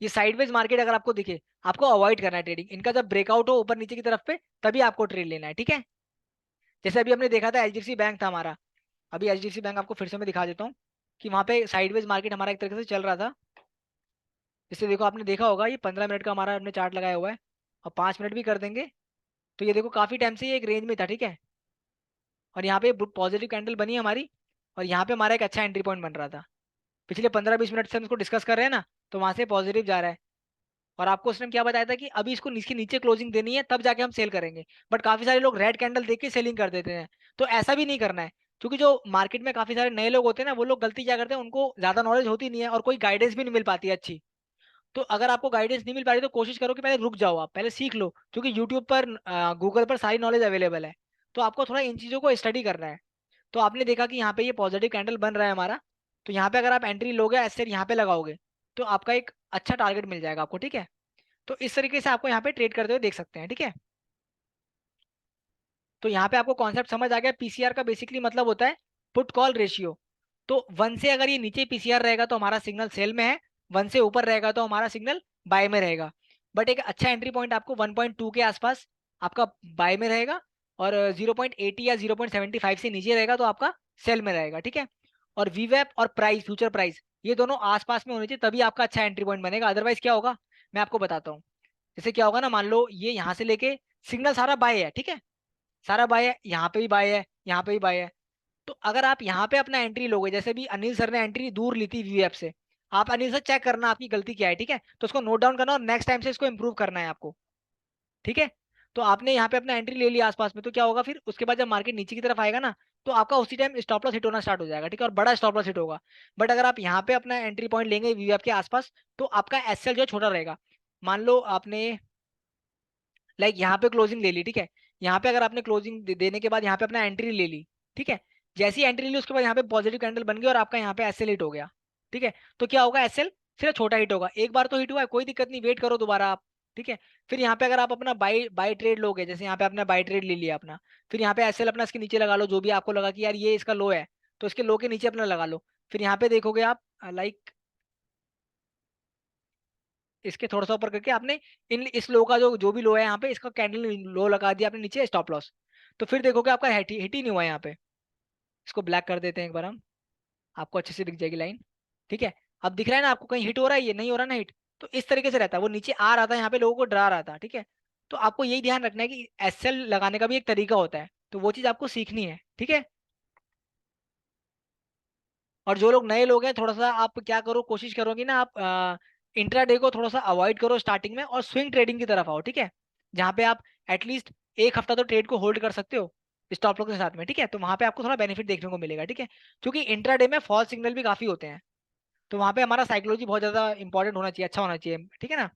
ये साइडवेज मार्केट अगर आपको दिखे, आपको अवॉइड करना है ट्रेडिंग। इनका जब ब्रेकआउट हो ऊपर नीचे की तरफ पे, तभी आपको ट्रेड लेना है, ठीक है। जैसे अभी हमने देखा था एचडीएफसी बैंक था हमारा, अभी एचडीएफसी बैंक आपको फिर से मैं दिखा देता हूँ कि वहां पे साइडवेज मार्केट हमारा एक तरीके से चल रहा था। जैसे देखो, आपने देखा होगा ये 15 मिनट का हमारा हमने चार्ट लगाया हुआ है, और 5 मिनट भी कर देंगे, तो ये देखो काफी टाइम से ये एक रेंज में था, ठीक है। और यहाँ पे पॉजिटिव कैंडल बनी हमारी, और यहाँ पे हमारा एक अच्छा एंट्री पॉइंट बन रहा था। पिछले 15-20 मिनट से हम इसको डिस्कस कर रहे हैं ना, तो वहां से पॉजिटिव जा रहा है। और आपको उसने क्या बताया था कि अभी इसको इसके नीचे क्लोजिंग देनी है, तब जाके हम सेल करेंगे। बट काफी सारे लोग रेड कैंडल देख के सेलिंग कर देते हैं। तो ऐसा भी नहीं करना है। क्योंकि जो मार्केट में काफी सारे नए लोग होते हैं ना, वो लोग गलती क्या करते हैं, उनको ज्यादा नॉलेज होती नहीं है और कोई गाइडेंस भी नहीं मिल पाती है अच्छी। तो अगर आपको गाइडेंस नहीं मिल पा रही तो कोशिश करो कि पहले रुक जाओ, आप पहले सीख लो। क्योंकि यूट्यूब पर, गूगल पर सारी नॉलेज अवेलेबल है। तो आपको थोड़ा इन चीजों को स्टडी करना है। तो आपने देखा कि यहाँ पे ये पॉजिटिव कैंडल बन रहा है हमारा, तो यहाँ पे अगर आप एंट्री लोगे, ऐसे यहाँ पे लगाओगे, तो आपका एक अच्छा टारगेट मिल जाएगा आपको, ठीक है। तो इस तरीके से आपको यहाँ पे ट्रेड करते हुए देख सकते हैं, ठीक है। तो यहाँ पे आपको कॉन्सेप्ट समझ आ गया। पीसीआर का बेसिकली मतलब होता है पुट कॉल रेशियो। तो 1 से अगर ये नीचे पीसीआर रहेगा तो हमारा सिग्नल सेल में है, 1 से ऊपर रहेगा तो हमारा सिग्नल बाय में रहेगा। बट एक अच्छा एंट्री पॉइंट आपको 1.2 के आसपास आपका बाय में रहेगा, और 0.80 या 0.75 से नीचे रहेगा तो आपका सेल में रहेगा, ठीक है। और वीवैप और प्राइस, फ्यूचर प्राइस, ये दोनों आसपास में होने चाहिए, तभी आपका अच्छा एंट्री पॉइंट बनेगा। अदरवाइज क्या होगा, मैं आपको बताता हूँ। जैसे क्या होगा ना, मान लो ये यहाँ से लेके सिग्नल सारा बाय है, ठीक है, सारा बाय है, यहाँ पे भी बाय है, यहाँ पे भी बाय है। तो अगर आप यहाँ पे अपना एंट्री लोगे, जैसे भी अनिल सर ने एंट्री दूर ली थी व्यू ऐप से, आप अनिल सर चेक करना आपकी गलती क्या है, ठीक है। तो उसको नोट डाउन करना और नेक्स्ट टाइम से इसको इंप्रूव करना है आपको, ठीक है। तो आपने यहाँ पे अपना एंट्री ले लिया आसपास में, तो क्या होगा फिर उसके बाद जब मार्केट नीचे की तरफ आएगा ना, तो आपका उसी टाइम स्टॉप लॉस हिट होना स्टार्ट हो जाएगा, ठीक है, और बड़ा स्टॉप लॉस हिट होगा। बट अगर आप यहाँ पे अपना एंट्री पॉइंट लेंगे व्यू ऐप के आसपास, तो आपका एसएल जो है छोटा रहेगा। मान लो आपने लाइक यहाँ पे क्लोजिंग ले ली, ठीक है। यहाँ पे अगर आपने क्लोजिंग देने के बाद यहाँ पे अपना एंट्री ले ली, ठीक है, जैसी एंट्री ली उसके बाद यहाँ पे पॉजिटिव कैंडल बन गई और आपका यहाँ पे एसएल हिट हो गया, ठीक है। तो क्या होगा, एसएल सिर्फ छोटा हिट होगा, एक बार तो हिट हुआ है, कोई दिक्कत नहीं, वेट करो दोबारा आप, ठीक है। फिर यहाँ पे अगर आप अपना बाई बाई ट्रेड लोगे, जैसे यहाँ पे आपने बाई ट्रेड ले लिया अपना, फिर यहाँ पे एसएल अपना इसके नीचे लगा लो, जो भी आपको लगा कि यार ये इसका लो है, तो इसके लो के नीचे अपना लगा लो। फिर यहाँ पे देखोगे आप, लाइक इसके थोड़ा सा ऊपर करके आपने इन इस लो का जो भी लो है यहाँ पे, इसका कैंडल लो लगा दिया आपने नीचे, स्टॉप लॉस। तो फिर देखोगे आपका हिट ही नहीं हुआ यहाँ पे। इसको ब्लैक कर देते हैं एक बार हम, आपको अच्छे से दिख जाएगी लाइन, ठीक है। अब दिख रहा है ना आपको, कहीं हिट हो रहा है, ये नहीं हो रहा ना हिट। तो इस तरीके से रहता है, वो नीचे आ रहा था यहाँ पे, लोगों को डरा रहा था, ठीक है। तो आपको यही ध्यान रखना है कि एसएल लगाने का भी एक तरीका होता है, तो वो चीज आपको सीखनी है, ठीक है। और जो लोग नए लोग हैं, थोड़ा सा आप क्या करो, कोशिश करो कि ना आप इंट्राडे को थोड़ा सा अवॉइड करो स्टार्टिंग में, और स्विंग ट्रेडिंग की तरफ आओ, ठीक है। जहाँ पे आप एटलीस्ट एक हफ्ता तो ट्रेड को होल्ड कर सकते हो स्टॉप लॉस के साथ में, ठीक है। तो वहाँ पे आपको थोड़ा बेनिफिट देखने को मिलेगा, ठीक है। क्योंकि इंट्राडे में फॉल सिग्नल भी काफी होते हैं, तो वहाँ पे हमारा साइकोलॉजी बहुत ज्यादा इंपॉर्टेंट होना चाहिए, अच्छा होना चाहिए, ठीक है ना।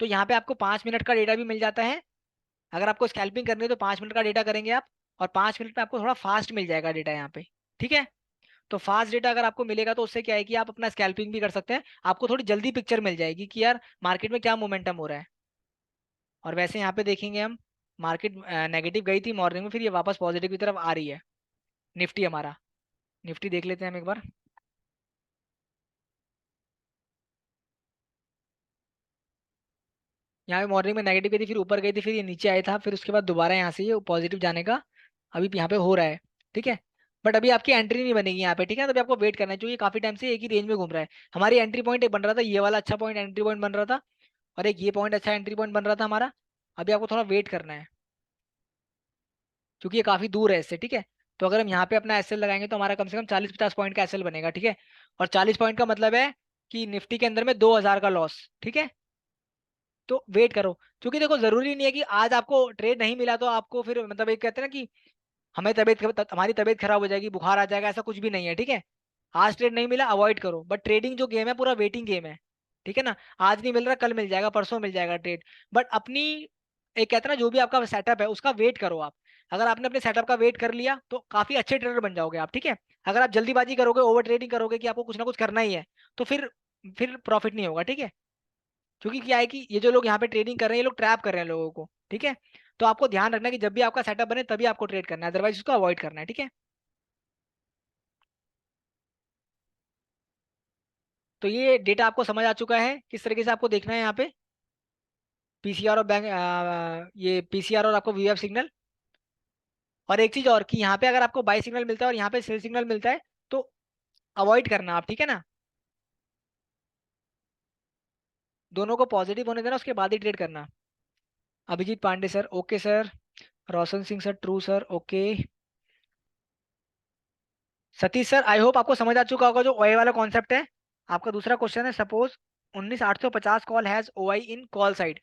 तो यहाँ पे आपको 5 मिनट का डेटा भी मिल जाता है। अगर आपको स्कैल्पिंग करनी है तो 5 मिनट का डेटा करेंगे आप, और 5 मिनट में आपको थोड़ा फास्ट मिल जाएगा डेटा यहाँ पे, ठीक है। तो फास्ट डेटा अगर आपको मिलेगा तो उससे क्या है कि आप अपना स्कैल्पिंग भी कर सकते हैं, आपको थोड़ी जल्दी पिक्चर मिल जाएगी कि यार मार्केट में क्या मोमेंटम हो रहा है। और वैसे यहाँ पे देखेंगे हम, मार्केट नेगेटिव गई थी मॉर्निंग में, फिर ये वापस पॉजिटिव की तरफ आ रही है। निफ्टी हमारा, निफ्टी देख लेते हैं हम एक बार। यहाँ पे मॉर्निंग में नेगेटिव गई थी, फिर ऊपर गई थी, फिर ये नीचे आया था, फिर उसके बाद दोबारा यहाँ से ये पॉजिटिव जाने का अभी यहाँ पे हो रहा है, ठीक है। बट अभी आपकी एंट्री नहीं बनेगी यहाँ पे, ठीक है। तो अभी आपको वेट करना है, क्योंकि काफी टाइम से एक ही रेंज में घूम रहा है। हमारी एंट्री पॉइंट एक बन रहा था, ये वाला अच्छा पॉइंट एंट्री पॉइंट बन रहा था, और एक ये पॉइंट अच्छा एंट्री पॉइंट बन रहा था हमारा। अभी आपको थोड़ा वेट करना है, क्योंकि ये काफी दूर है इससे, ठीक है। तो अगर हम यहाँ पे अपना एसएल लगाएंगे तो हमारा कम से कम 40-50 पॉइंट का एसएल बनेगा, ठीक है। और 40 पॉइंट का मतलब है कि निफ्टी के अंदर में 2,000 का लॉस, ठीक है। तो वेट करो, क्योंकि देखो जरूरी नहीं है कि आज आपको ट्रेड नहीं मिला तो आपको फिर मतलब एक कहते हैं ना कि हमें हमारी तबीयत खराब हो जाएगी, बुखार आ जाएगा, ऐसा कुछ भी नहीं है, ठीक है। आज ट्रेड नहीं मिला, अवॉइड करो। बट ट्रेडिंग जो गेम है पूरा वेटिंग गेम है, ठीक है ना। आज नहीं मिल रहा, कल मिल जाएगा, परसों मिल जाएगा ट्रेड। बट अपनी एक कहते हैं ना, जो भी आपका सेटअप है उसका वेट करो आप। अगर आपने अपने सेटअप का वेट कर लिया तो काफी अच्छे ट्रेडर बन जाओगे आप, ठीक है। अगर आप जल्दीबाजी करोगे, ओवर ट्रेडिंग करोगे कि आपको कुछ ना कुछ करना ही है, तो फिर प्रॉफिट नहीं होगा, ठीक है। क्योंकि क्या है कि ये जो लोग यहाँ पे ट्रेडिंग कर रहे हैं, ये लोग ट्रैप कर रहे हैं लोगों को, ठीक है। तो आपको ध्यान रखना है कि जब भी आपका सेटअप बने तभी आपको ट्रेड करना है, अदरवाइज उसको अवॉइड करना है, ठीक है। तो ये डेटा आपको समझ आ चुका है किस तरीके से आपको देखना है यहाँ पे, पीसीआर और ये पीसीआर और आपको वीएफ सिग्नल। और एक चीज और कि यहाँ पे अगर आपको बाई सिग्नल मिलता है और यहाँ पे सेल सिग्नल मिलता है, तो अवॉइड करना आप, ठीक है ना। दोनों को पॉजिटिव होने देना, उसके बाद ही ट्रेड करना। Abhijeet Pandey sir, okay sir. Roshan Singh sir, true sir, okay. Satish sir, I hope आपको समझ आ चुका होगा जो ओआई वाला कॉन्सेप्ट है। आपका दूसरा क्वेश्चन है, suppose 19850 call has OI in call side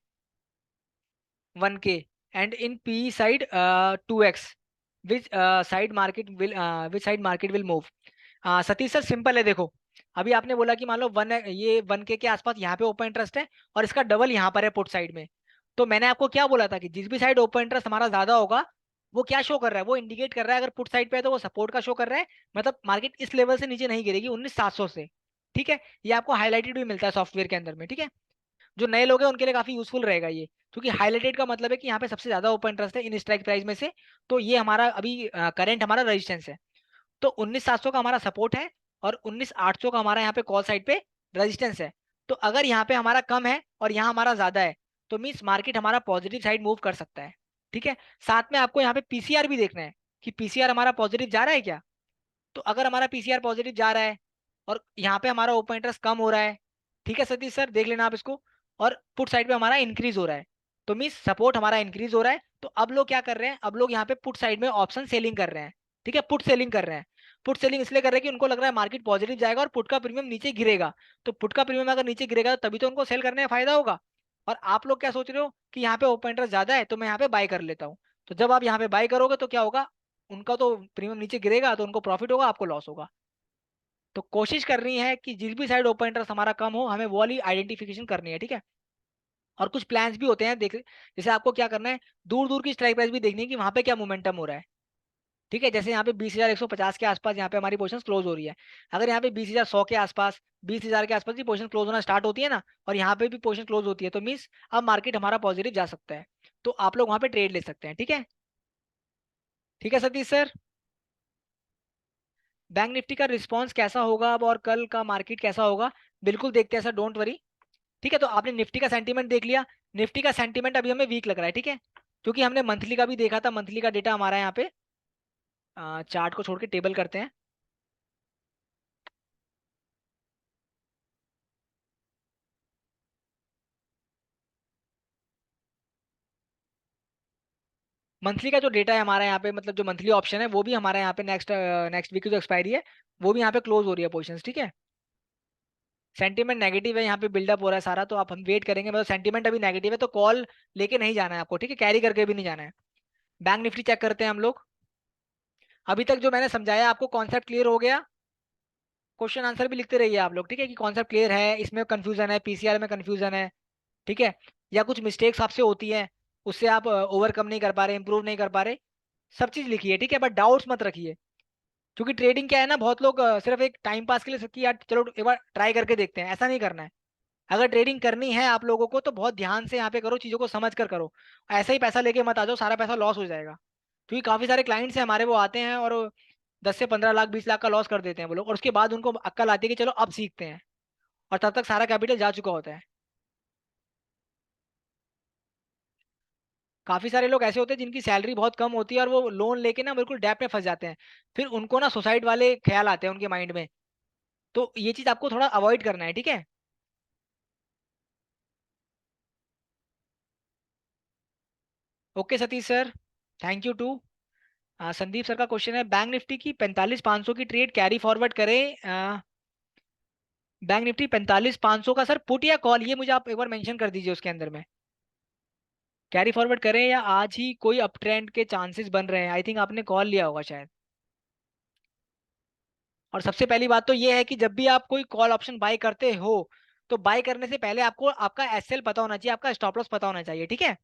1K and in P side 2x, which side market will move. Satish sir simple है, देखो। अभी आपने बोला कि मान लो ये 1K के आसपास यहाँ पे ओपन इंटरेस्ट है, और इसका डबल यहाँ पर है पुट साइड में। तो मैंने आपको क्या बोला था कि जिस भी साइड ओपन इंटरेस्ट हमारा ज्यादा होगा, वो क्या शो कर रहा है, वो इंडिकेट कर रहा है, अगर पुट साइड पे है तो वो सपोर्ट का शो कर रहा है। मतलब मार्केट इस लेवल से नीचे नहीं गिरेगी, 19,700 से, ठीक है। ये आपको हाईलाइटेड भी मिलता है सॉफ्टवेयर के अंदर में, ठीक है। जो नए लोग हैं उनके लिए काफी यूजफुल रहेगा ये, क्योंकि हाईलाइटेड का मतलब है कि यहाँ पे सबसे ज्यादा ओपन इंटरेस्ट है इन स्ट्राइक प्राइस में से। तो ये हमारा अभी करंट हमारा रेजिस्टेंस है। तो 19,700 का हमारा सपोर्ट है, और 19,800 का हमारा यहाँ पे कॉल साइड पे रेजिस्टेंस है। तो अगर यहाँ पे हमारा कम है और यहाँ हमारा ज्यादा है, तो मीन्स मार्केट हमारा पॉजिटिव साइड मूव कर सकता है, ठीक है। साथ में आपको यहाँ पे पीसीआर भी देखना है कि पीसीआर हमारा पॉजिटिव जा रहा है क्या। तो अगर हमारा पीसीआर पॉजिटिव जा रहा है और यहाँ पे हमारा ओपन इंटरेस्ट कम हो रहा है, ठीक है सतीश सर, देख लेना आप इसको। और पुट साइड पे हमारा इंक्रीज हो रहा है, तो मीन्स सपोर्ट हमारा इंक्रीज हो रहा है। तो अब लोग क्या कर रहे हैं, अब लोग यहाँ पे पुट साइड में ऑप्शन सेलिंग कर रहे हैं, ठीक है। पुट सेलिंग कर रहे हैं। पुट सेलिंग इसलिए कर रहे हैं कि उनको लग रहा है मार्केट पॉजिटिव जाएगा और पुट का प्रीमियम नीचे गिरेगा। तो पुट का प्रीमियम अगर नीचे गिरेगा तो तभी तो उनको सेल करने में फायदा होगा। और आप लोग क्या सोच रहे हो कि यहाँ पे ओपन इंटरेस्ट ज्यादा है तो मैं यहाँ पे बाय कर लेता हूँ। तो जब आप यहाँ पे बाय करोगे तो क्या होगा, उनका तो प्रीमियम नीचे गिरेगा, तो उनको प्रॉफिट होगा, आपको लॉस होगा। तो कोशिश करनी है कि जिस भी साइड ओपन इंटरेस्ट हमारा कम हो, हमें वो वाली आइडेंटिफिकेशन करनी है, ठीक है। और कुछ प्लान्स भी होते हैं, देख जैसे आपको क्या करना है, दूर दूर की स्ट्राइक प्राइस भी देखनी है कि वहां पे क्या मोमेंटम हो रहा है, ठीक है। जैसे यहाँ पे 20,150 के आसपास यहाँ पे हमारी पोजीशन क्लोज हो रही है। अगर यहाँ पे 20,100 के आसपास, 20,000 के आसपास की पोजीशन क्लोज होना स्टार्ट होती है ना, और यहाँ पे भी पोजीशन क्लोज होती है, तो मीन्स अब मार्केट हमारा पॉजिटिव जा सकता है। तो आप लोग वहां पे ट्रेड ले सकते हैं, ठीक है। ठीक है सतीश सर। बैंक निफ्टी का रिस्पॉन्स कैसा होगा अब, और कल का मार्केट कैसा होगा, बिल्कुल देखते हैं सर, डोंट वरी। ठीक है, तो आपने निफ्टी का सेंटीमेंट देख लिया। निफ्टी का सेंटीमेंट अभी हमें वीक लग रहा है, ठीक है। क्योंकि हमने मंथली का भी देखा था, मंथली का डेटा हमारा यहाँ पे चार्ट को छोड़ के टेबल करते हैं। मंथली का जो डेटा है हमारा यहाँ पे, मतलब जो मंथली ऑप्शन है वो भी हमारा यहाँ पे नेक्स्ट नेक्स्ट वीक की जो एक्सपायरी है वो भी यहाँ पे क्लोज हो रही है पोजीशंस, ठीक है। सेंटीमेंट नेगेटिव है, यहाँ पे बिल्डअप हो रहा है सारा, तो आप हम वेट करेंगे, मतलब सेंटीमेंट अभी नेगेटिव है तो कॉल लेके नहीं जाना है आपको, ठीक है, कैरी करके भी नहीं जाना है। बैंक निफ्टी चेक करते हैं हम लोग। अभी तक जो मैंने समझाया आपको कॉन्सेप्ट क्लियर हो गया? क्वेश्चन आंसर भी लिखते रहिए आप लोग, ठीक है, कि कॉन्सेप्ट क्लियर है, इसमें कंफ्यूजन है, पीसीआर में कंफ्यूजन है, ठीक है, या कुछ मिस्टेक्स आपसे होती है, उससे आप ओवरकम नहीं कर पा रहे, इंप्रूव नहीं कर पा रहे, सब चीज लिखिए, ठीक है, बट डाउट्स मत रखिए। क्योंकि ट्रेडिंग क्या है ना, बहुत लोग सिर्फ एक टाइम पास के लिए कि यार चलो एक बार ट्राई करके देखते हैं, ऐसा नहीं करना है। अगर ट्रेडिंग करनी है आप लोगों को तो बहुत ध्यान से यहाँ पे करो, चीजों को समझ कर करो। ऐसा ही पैसा लेके मत आ जाओ, सारा पैसा लॉस हो जाएगा। क्योंकि काफी सारे क्लाइंट्स हैं हमारे, वो आते हैं और 10 से 15 लाख 20 लाख का लॉस कर देते हैं वो लोग, और उसके बाद उनको अक्ल आती है कि चलो अब सीखते हैं, और तब तक सारा कैपिटल जा चुका होता है। काफी सारे लोग ऐसे होते हैं जिनकी सैलरी बहुत कम होती है और वो लोन लेके ना बिल्कुल डेब्ट में फंस जाते हैं। फिर उनको ना सुसाइड वाले ख्याल आते हैं उनके माइंड में। तो ये चीज आपको थोड़ा अवॉइड करना है, ठीक है। Okay Satish sir, thank you too. Sandeep sir का क्वेश्चन है, बैंक निफ्टी की 45,500 की ट्रेड कैरी फॉरवर्ड करें? बैंक निफ्टी 45,500 का सर पुट या कॉल, ये मुझे आप एक बार मेंशन कर दीजिए उसके अंदर में। कैरी फॉरवर्ड करें या आज ही कोई अप ट्रेंड के चांसेस बन रहे हैं? आई थिंक आपने कॉल लिया होगा शायद। और सबसे पहली बात तो ये है कि जब भी आप कोई कॉल ऑप्शन बाय करते हो तो बाय करने से पहले आपको आपका एसएल पता होना चाहिए, आपका स्टॉप लॉस पता होना चाहिए, ठीक है।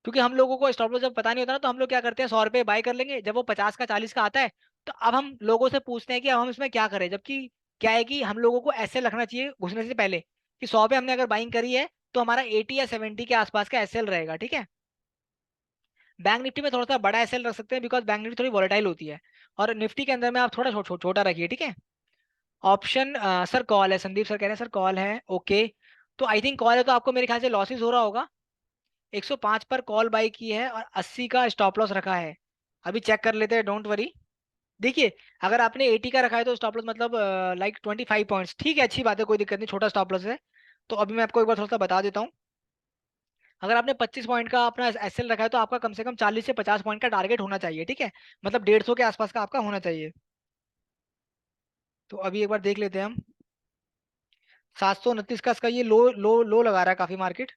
क्योंकि हम लोगों को स्टॉप लॉस जब पता नहीं होता ना, तो हम लोग क्या करते हैं, 100 रुपये बाय कर लेंगे, जब वो 50 का 40 का आता है तो अब हम लोगों से पूछते हैं कि अब हम इसमें क्या करें, जबकि क्या है कि हम लोगों को एसएल रखना चाहिए घुसने से पहले, कि 100 पे हमने अगर बाइंग करी है तो हमारा 80 या 70 के आसपास का एसएल रहेगा, ठीक है। बैंक निफ्टी में थोड़ा सा बड़ा एसएल रख सकते हैं, बिकॉज बैंक निफ्टी थोड़ी वॉलेटाइल होती है, और निफ्टी के अंदर में आप थोड़ा छोटा रखिए, ठीक है। ऑप्शन सर कॉल है, संदीप सर कह रहे हैं सर कॉल है, ओके। तो आई थिंक कॉल है, तो आपको मेरे ख्याल से लॉसेस हो रहा होगा। 105 पर कॉल बाई की है और 80 का स्टॉप लॉस रखा है। अभी चेक कर लेते हैं, डोंट वरी। देखिए, अगर आपने 80 का रखा है तो स्टॉप लॉस मतलब लाइक 25 पॉइंट्स, ठीक है, अच्छी बात है, कोई दिक्कत नहीं, छोटा स्टॉप लॉस है। तो अभी मैं आपको एक बार थोड़ा सा बता देता हूँ। अगर आपने 25 पॉइंट का अपना एसएल रखा है तो आपका कम से कम 40 से 50 पॉइंट का टारगेट होना चाहिए, ठीक है। मतलब 150 के आसपास का आपका होना चाहिए। तो अभी एक बार देख लेते हैं हम। 729 का इसका ये लो लो लो लगा रहा है काफी मार्केट।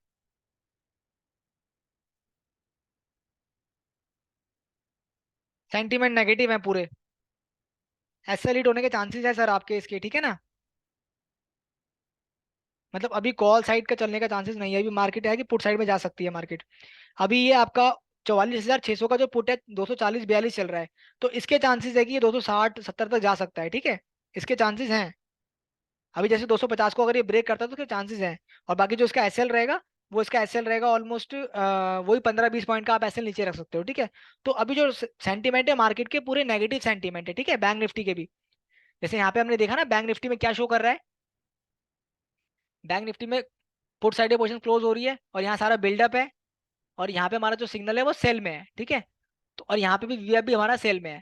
सेंटीमेंट नेगेटिव है पूरे, एसएल हिट होने के चांसेस है सर आपके इसके, ठीक है ना। मतलब अभी कॉल साइड का चलने का चांसेस नहीं है, अभी मार्केट है कि पुट साइड में जा सकती है मार्केट। अभी ये आपका 44,600 का जो पुट है 240-42 चल रहा है, तो इसके चांसेस है कि ये 260-70 तक जा सकता है, ठीक है। इसके चांसेस हैं। अभी जैसे 250 को अगर ये ब्रेक करता है तो उसके चांसेस हैं। और बाकी जो इसका एसएल रहेगा, वो इसका एसएल रहेगा ऑलमोस्ट वही 15-20 पॉइंट का आप एसएल नीचे रख सकते हो, ठीक है। तो अभी जो सेंटीमेंट है मार्केट के पूरे नेगेटिव सेंटीमेंट है, ठीक है, बैंक निफ्टी के भी। जैसे यहाँ पे हमने देखा ना बैंक निफ्टी में क्या शो कर रहा है। बैंक निफ्टी में पुट साइड पोजीशन क्लोज हो रही है और यहाँ सारा बिल्डअप है, और यहाँ पे हमारा जो सिग्नल है वो सेल में है, ठीक है। तो और यहाँ पे भी वीएफ भी हमारा सेल में है।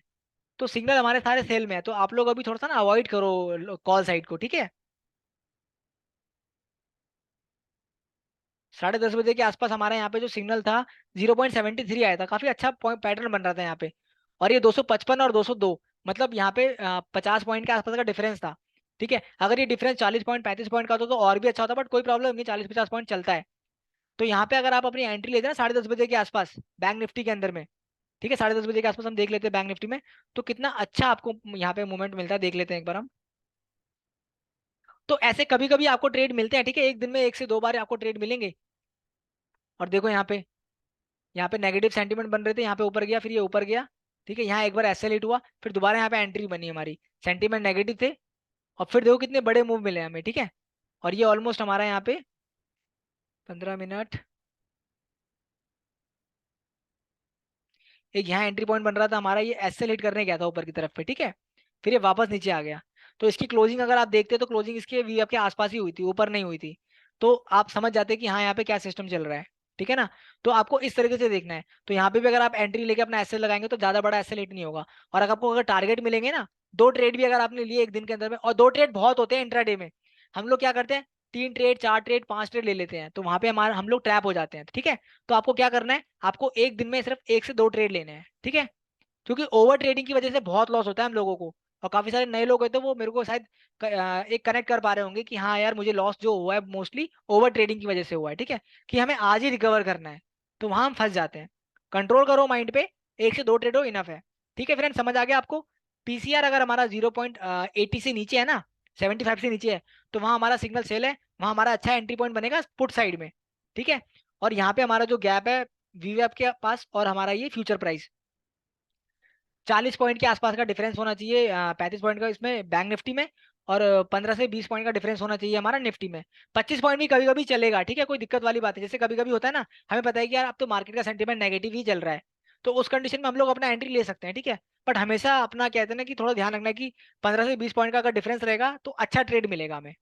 तो सिग्नल हमारे सारे सेल में है, तो आप लोग अभी थोड़ा सा ना अवॉइड करो कॉल साइड को, ठीक है। 10:30 बजे के आसपास हमारे यहाँ पे जो सिग्नल था 0.73 आया था, काफी अच्छा पैटर्न बन रहा था यहाँ पे। और ये 255 और 202, मतलब यहाँ पे 50 पॉइंट के आसपास का डिफरेंस था, ठीक है। अगर ये डिफरेंस 40 पॉइंट 35 पॉइंट का होता तो और भी अच्छा होता, बट कोई प्रॉब्लम नहीं, 40-50 पॉइंट चलता है। तो यहाँ पे अगर आप अपनी एंट्री लेते हैं ना 10:30 बजे के आसपास बैंक निफ्टी के अंदर में, ठीक है, 10:30 बजे के आसपास हम देख लेते हैं बैंक निफ्टी में, तो कितना अच्छा आपको यहाँ पे मूवमेंट मिलता है, देख लेते हैं एक बार हम। तो ऐसे कभी कभी आपको ट्रेड मिलते हैं, ठीक है, एक दिन में 1 से 2 बार आपको ट्रेड मिलेंगे। और देखो यहाँ पे नेगेटिव सेंटीमेंट बन रहे थे, यहाँ पे ऊपर गया, फिर ये ऊपर गया, ठीक है, यहाँ एक बार एसएल हिट हुआ, फिर दोबारा यहाँ पे एंट्री बनी हमारी, सेंटीमेंट नेगेटिव थे, और फिर देखो कितने बड़े मूव मिले हमें, ठीक है। और ये ऑलमोस्ट हमारा यहाँ पे 15 मिनट, एक यहाँ एंट्री पॉइंट बन रहा था हमारा, ये एसएल हिट करने गया था ऊपर की तरफ पे, ठीक है। फिर ये वापस नीचे आ गया। तो इसकी क्लोजिंग अगर आप देखते तो क्लोजिंग इसके वी के आसपास ही हुई थी, ऊपर नहीं हुई थी। तो आप समझ जाते कि हाँ यहाँ पे क्या सिस्टम चल रहा है, ठीक है ना। तो आपको इस तरीके से देखना है, तो यहाँ पे भी अगर आप एंट्री लेके अपना एसएल लगाएंगे तो ज्यादा बड़ा एसएल हिट नहीं होगा। और अगर आपको अगर टारगेट मिलेंगे ना, 2 ट्रेड भी अगर आपने लिए एक दिन के अंदर में, और 2 ट्रेड बहुत होते हैं इंट्राडे में। हम लोग क्या करते हैं, 3 ट्रेड 4 ट्रेड 5 ट्रेड ले लेते हैं, तो वहां पे हमारा हम लोग ट्रैप हो जाते हैं, ठीक है। तो आपको क्या करना है, आपको एक दिन में सिर्फ 1 से 2 ट्रेड लेने हैं, ठीक है। क्योंकि ओवर ट्रेडिंग की वजह से बहुत लॉस होता है हम लोगों को, और काफी सारे नए लोग हैं तो वो मेरे को शायद एक कनेक्ट कर पा रहे होंगे कि हाँ यार मुझे लॉस जो हुआ है मोस्टली ओवर ट्रेडिंग की वजह से हुआ है, ठीक है, कि हमें आज ही रिकवर करना है, तो वहां हम फंस जाते हैं। कंट्रोल करो माइंड पे, 1 से 2 ट्रेड हो इनफ है, ठीक है फ्रेंड, समझ आ गया आपको। पीसीआर अगर हमारा 0.80 से नीचे है ना, 75 से नीचे है, तो वहां हमारा सिग्नल सेल है, वहां हमारा अच्छा एंट्री पॉइंट बनेगा पुट साइड में, ठीक है। और यहाँ पे हमारा जो गैप है वीवैप के पास और हमारा ये फ्यूचर प्राइस, 40 पॉइंट के आसपास का डिफरेंस होना चाहिए, 35 पॉइंट का इसमें बैंक निफ्टी में, और 15 से 20 पॉइंट का डिफरेंस होना चाहिए हमारा निफ्टी में। 25 पॉइंट भी कभी कभी चलेगा, ठीक है, कोई दिक्कत वाली बात है, जैसे कभी कभी होता है ना, हमें पता है कि यार अब तो मार्केट का सेंटीमेंट नेगेटिव ही चल रहा है, तो उस कंडीशन में हम लोग अपना एंट्री ले सकते हैं, ठीक है। बट हमेशा अपना कहते हैं ना कि थोड़ा ध्यान रखना है कि 15 से 20 पॉइंट का अगर डिफरेंस रहेगा तो अच्छा ट्रेड मिलेगा हमें।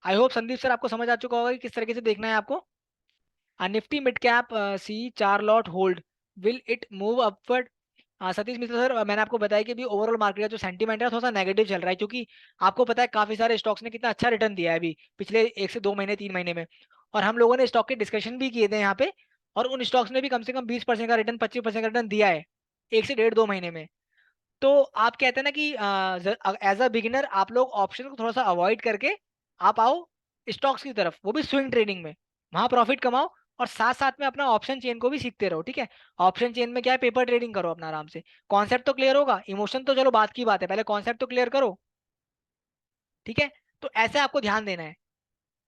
आई होप संदीप सर आपको समझ आ चुका होगा कि किस तरीके से देखना है आपको। Nifty mid cap C 4 lot hold, will it move upward. Satish Mishra sir, मैंने आपको बताया कि अभी ओवरऑल मार्केट का जो सेंटीमेंट है थोड़ा सा नेगेटिव चल रहा है, क्योंकि आपको पता है काफी सारे स्टॉक्स ने कितना अच्छा रिटर्न दिया है अभी पिछले 1 से 2 महीने 3 महीने में, और हम लोगों ने स्टॉक के डिस्कशन भी किए थे यहाँ पे, और उन स्टॉक्स ने भी कम से कम 20% का रिटर्न 25% का रिटर्न दिया है 1 से 1.5 2 महीने में। तो आप कहते हैं ना कि एज अ बिगिनर आप लोग ऑप्शन को थोड़ा सा अवॉइड करके आप आओ स्टॉक्स की तरफ, वो भी स्विंग ट्रेडिंग में, वहां प्रॉफिट कमाओ, और साथ साथ में अपना ऑप्शन चेन को भी सीखते रहो, ठीक है। ऑप्शन चेन में क्या है, पेपर ट्रेडिंग करो अपना आराम से। कॉन्सेप्ट तो क्लियर होगा, इमोशन तो चलो बात की बात है, पहले कॉन्सेप्ट तो क्लियर करो, ठीक है। तो ऐसे आपको ध्यान देना है,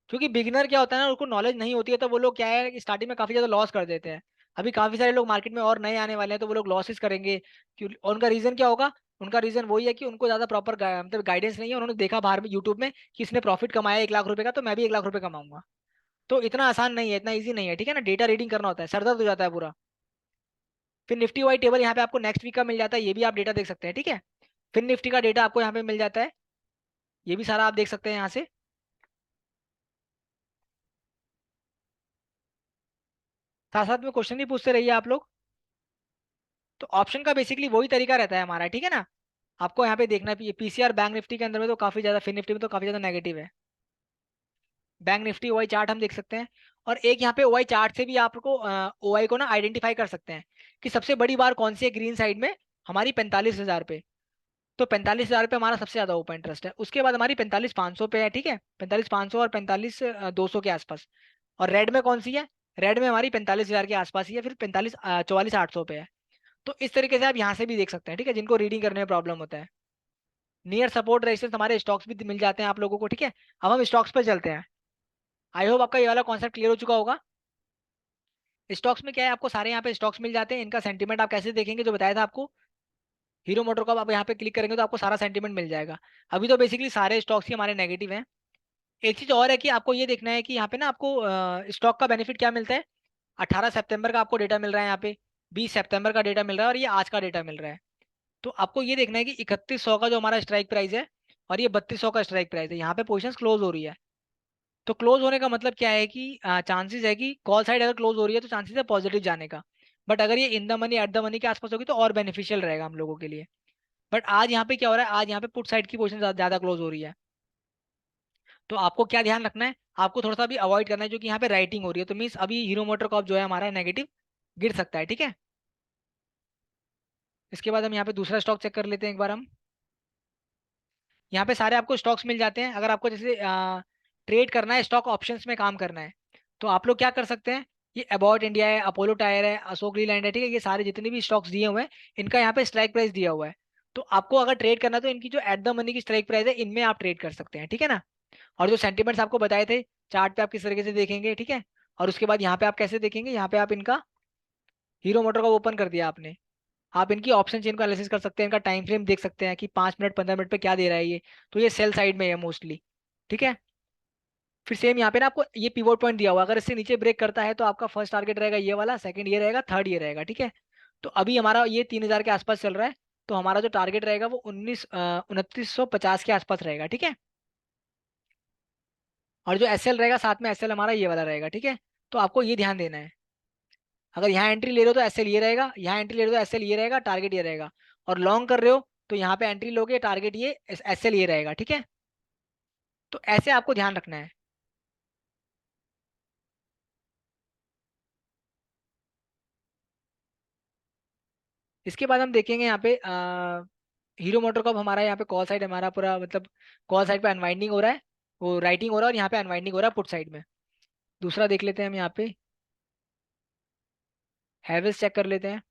क्योंकि बिगिनर क्या होता है ना, उनको नॉलेज नहीं होती है, तो वो लोग क्या है कि स्टार्टिंग में काफी ज्यादा लॉस कर देते हैं। अभी काफी सारे लोग मार्केट में और नए आने वाले हैं, तो वो लोग लॉसेस करेंगे, क्यों, और उनका रीजन क्या होगा, उनका रीजन वही है कि उनको ज्यादा प्रॉपर मतलब गाइडेंस नहीं है, उन्होंने देखा बाहर में यूट्यूब में कि इसने प्रॉफिट कमाया 1 लाख रुपए का, तो मैं भी 1 लाख रुपए कमाऊंगा। तो इतना आसान नहीं है, इतना ईजी नहीं है, ठीक है ना, डेटा रीडिंग करना होता है, सरदर्द हो जाता है पूरा। फिर निफ्टी वाई टेबल यहाँ पे आपको नेक्स्ट वीक का मिल जाता है, ये भी आप डेटा देख सकते हैं, ठीक है। फिर निफ्टी का डेटा आपको यहाँ पे मिल जाता है, ये भी सारा आप देख सकते हैं यहाँ से। साथ साथ में क्वेश्चन भी पूछते रहिए आप लोग। तो ऑप्शन का बेसिकली वही तरीका रहता है हमारा, ठीक है ना। आपको यहाँ पे देखना है पीसीआर बैंक निफ्टी के अंदर में तो काफी ज्यादा, फिर निफ्टी में तो काफी ज्यादा नेगेटिव है। बैंक निफ्टी ओआई चार्ट हम देख सकते हैं, और एक यहाँ पे ओआई चार्ट से भी आपको ओआई को ना आइडेंटिफाई कर सकते हैं कि सबसे बड़ी बार कौन सी है ग्रीन साइड में, हमारी 45,000 पे। तो 45,000 पे हमारा सबसे ज्यादा ओपन इंटरेस्ट है, उसके बाद हमारी 45,500 पे है, ठीक है, 45,500 और 45,200 के आसपास। और रेड में कौन सी है, रेड में हमारी 45,000 के आसपास ही है, फिर 44,800 पे है। तो इस तरीके से आप यहाँ से भी देख सकते हैं, ठीक है, जिनको रीडिंग करने में प्रॉब्लम होता है। नियर सपोर्ट रेजिस्टेंस हमारे स्टॉक्स भी मिल जाते हैं आप लोगों को, ठीक है। अब हम स्टॉक्स पर चलते हैं। आई होप आपका ये वाला कॉन्सेप्ट क्लियर हो चुका होगा। स्टॉक्स में क्या है, आपको सारे यहाँ पे स्टॉक्स मिल जाते हैं, इनका सेंटीमेंट आप कैसे देखेंगे जो बताया था आपको। हीरो मोटर को आप यहाँ पे क्लिक करेंगे तो आपको सारा सेंटीमेंट मिल जाएगा। अभी तो बेसिकली सारे स्टॉक्स ही हमारे नेगेटिव हैं। एक चीज और है कि आपको ये देखना है कि यहाँ पे ना आपको स्टॉक का बेनिफिट क्या मिलता है। 18 सितंबर का आपको डेटा मिल रहा है यहाँ पे, 20 सितंबर का डेटा मिल रहा है, और ये आज का डेटा मिल रहा है। तो आपको ये देखना है कि 3100 का जो हमारा स्ट्राइक प्राइस है, और ये 3200 का स्ट्राइक प्राइस है, यहाँ पे पोजीशन क्लोज हो रही है। तो क्लोज होने का मतलब क्या है कि चांसेस है कि कॉल साइड अगर क्लोज हो रही है तो चांसेस है पॉजिटिव जाने का। बट अगर ये in the money at the money के आसपास होगी तो और बेनिफिशियल रहेगा हम लोगों के लिए। बट आज यहाँ पे क्या हो रहा है, आज यहाँ पे पुट साइड की पोजीशन ज्यादा क्लोज हो रही है। तो आपको क्या ध्यान रखना है, आपको थोड़ा सा भी अवॉइड करना है, जो कि यहाँ पे राइटिंग हो रही है, तो मीन्स अभी हीरो मोटर कॉप जो है हमारा नेगेटिव गिर सकता है, ठीक है। इसके बाद हम यहाँ पे दूसरा स्टॉक चेक कर लेते हैं एक बार हम। यहाँ पे सारे आपको स्टॉक्स मिल जाते हैं, अगर आपको जैसे ट्रेड करना है, स्टॉक ऑप्शंस में काम करना है, तो आप लोग क्या कर सकते हैं। ये अबाउट इंडिया है, अपोलो टायर है, अशोक लीलैंड है, ठीक है, ये सारे जितने भी स्टॉक्स दिए हुए हैं, इनका यहाँ पे स्ट्राइक प्राइस दिया हुआ है। तो आपको अगर ट्रेड करना है तो इनकी जो एट द मनी की स्ट्राइक प्राइस है, इनमें आप ट्रेड कर सकते हैं, ठीक है ना। और जो सेंटीमेंट्स आपको बताए थे चार्ट पे, आप किस तरीके से देखेंगे, ठीक है। और उसके बाद यहाँ पे आप कैसे देखेंगे, यहाँ पे आप इनका हीरो मोटर का ओपन कर दिया आपने, आप इनकी ऑप्शन चेन को एनालिसिस कर सकते हैं, इनका टाइम फ्रेम देख सकते हैं कि 5 मिनट 15 मिनट पे क्या दे रहा है ये। तो ये सेल साइड में है मोस्टली, ठीक है। फिर सेम यहाँ पे ना आपको ये पिवोट पॉइंट दिया हुआ है, अगर इससे नीचे ब्रेक करता है तो आपका फर्स्ट टारगेट रहेगा ये वाला, सेकंड ये रहेगा, थर्ड ये रहेगा, ठीक है। तो अभी हमारा ये 3,000 के आसपास चल रहा है, तो हमारा जो टारगेट रहेगा वो 2950 के आसपास रहेगा, ठीक है। और जो एसएल रहेगा साथ में, एसएल हमारा ये वाला रहेगा, ठीक है। तो आपको ये ध्यान देना है, अगर यहाँ एंट्री ले रहे हो तो एसएल ये रहेगा, यहाँ एंट्री ले रहे हो तो एसएल ये रहेगा, टारगेट ये रहेगा। और लॉन्ग कर रहे हो तो यहाँ पे एंट्री लोगे, टारगेट ये एसएल ये रहेगा, ठीक है। तो ऐसे आपको ध्यान रखना है। इसके बाद हम देखेंगे यहाँ पे हीरो मोटर कप हमारा यहाँ पे कॉल साइड हमारा पूरा मतलब कॉल साइड पे अनवाइंडिंग हो रहा है, वो राइटिंग हो रहा है, और यहाँ पे अनवाइंडिंग हो रहा है पुट साइड में। दूसरा देख लेते हैं हम यहाँ पे, हैवेल्स चेक कर लेते हैं।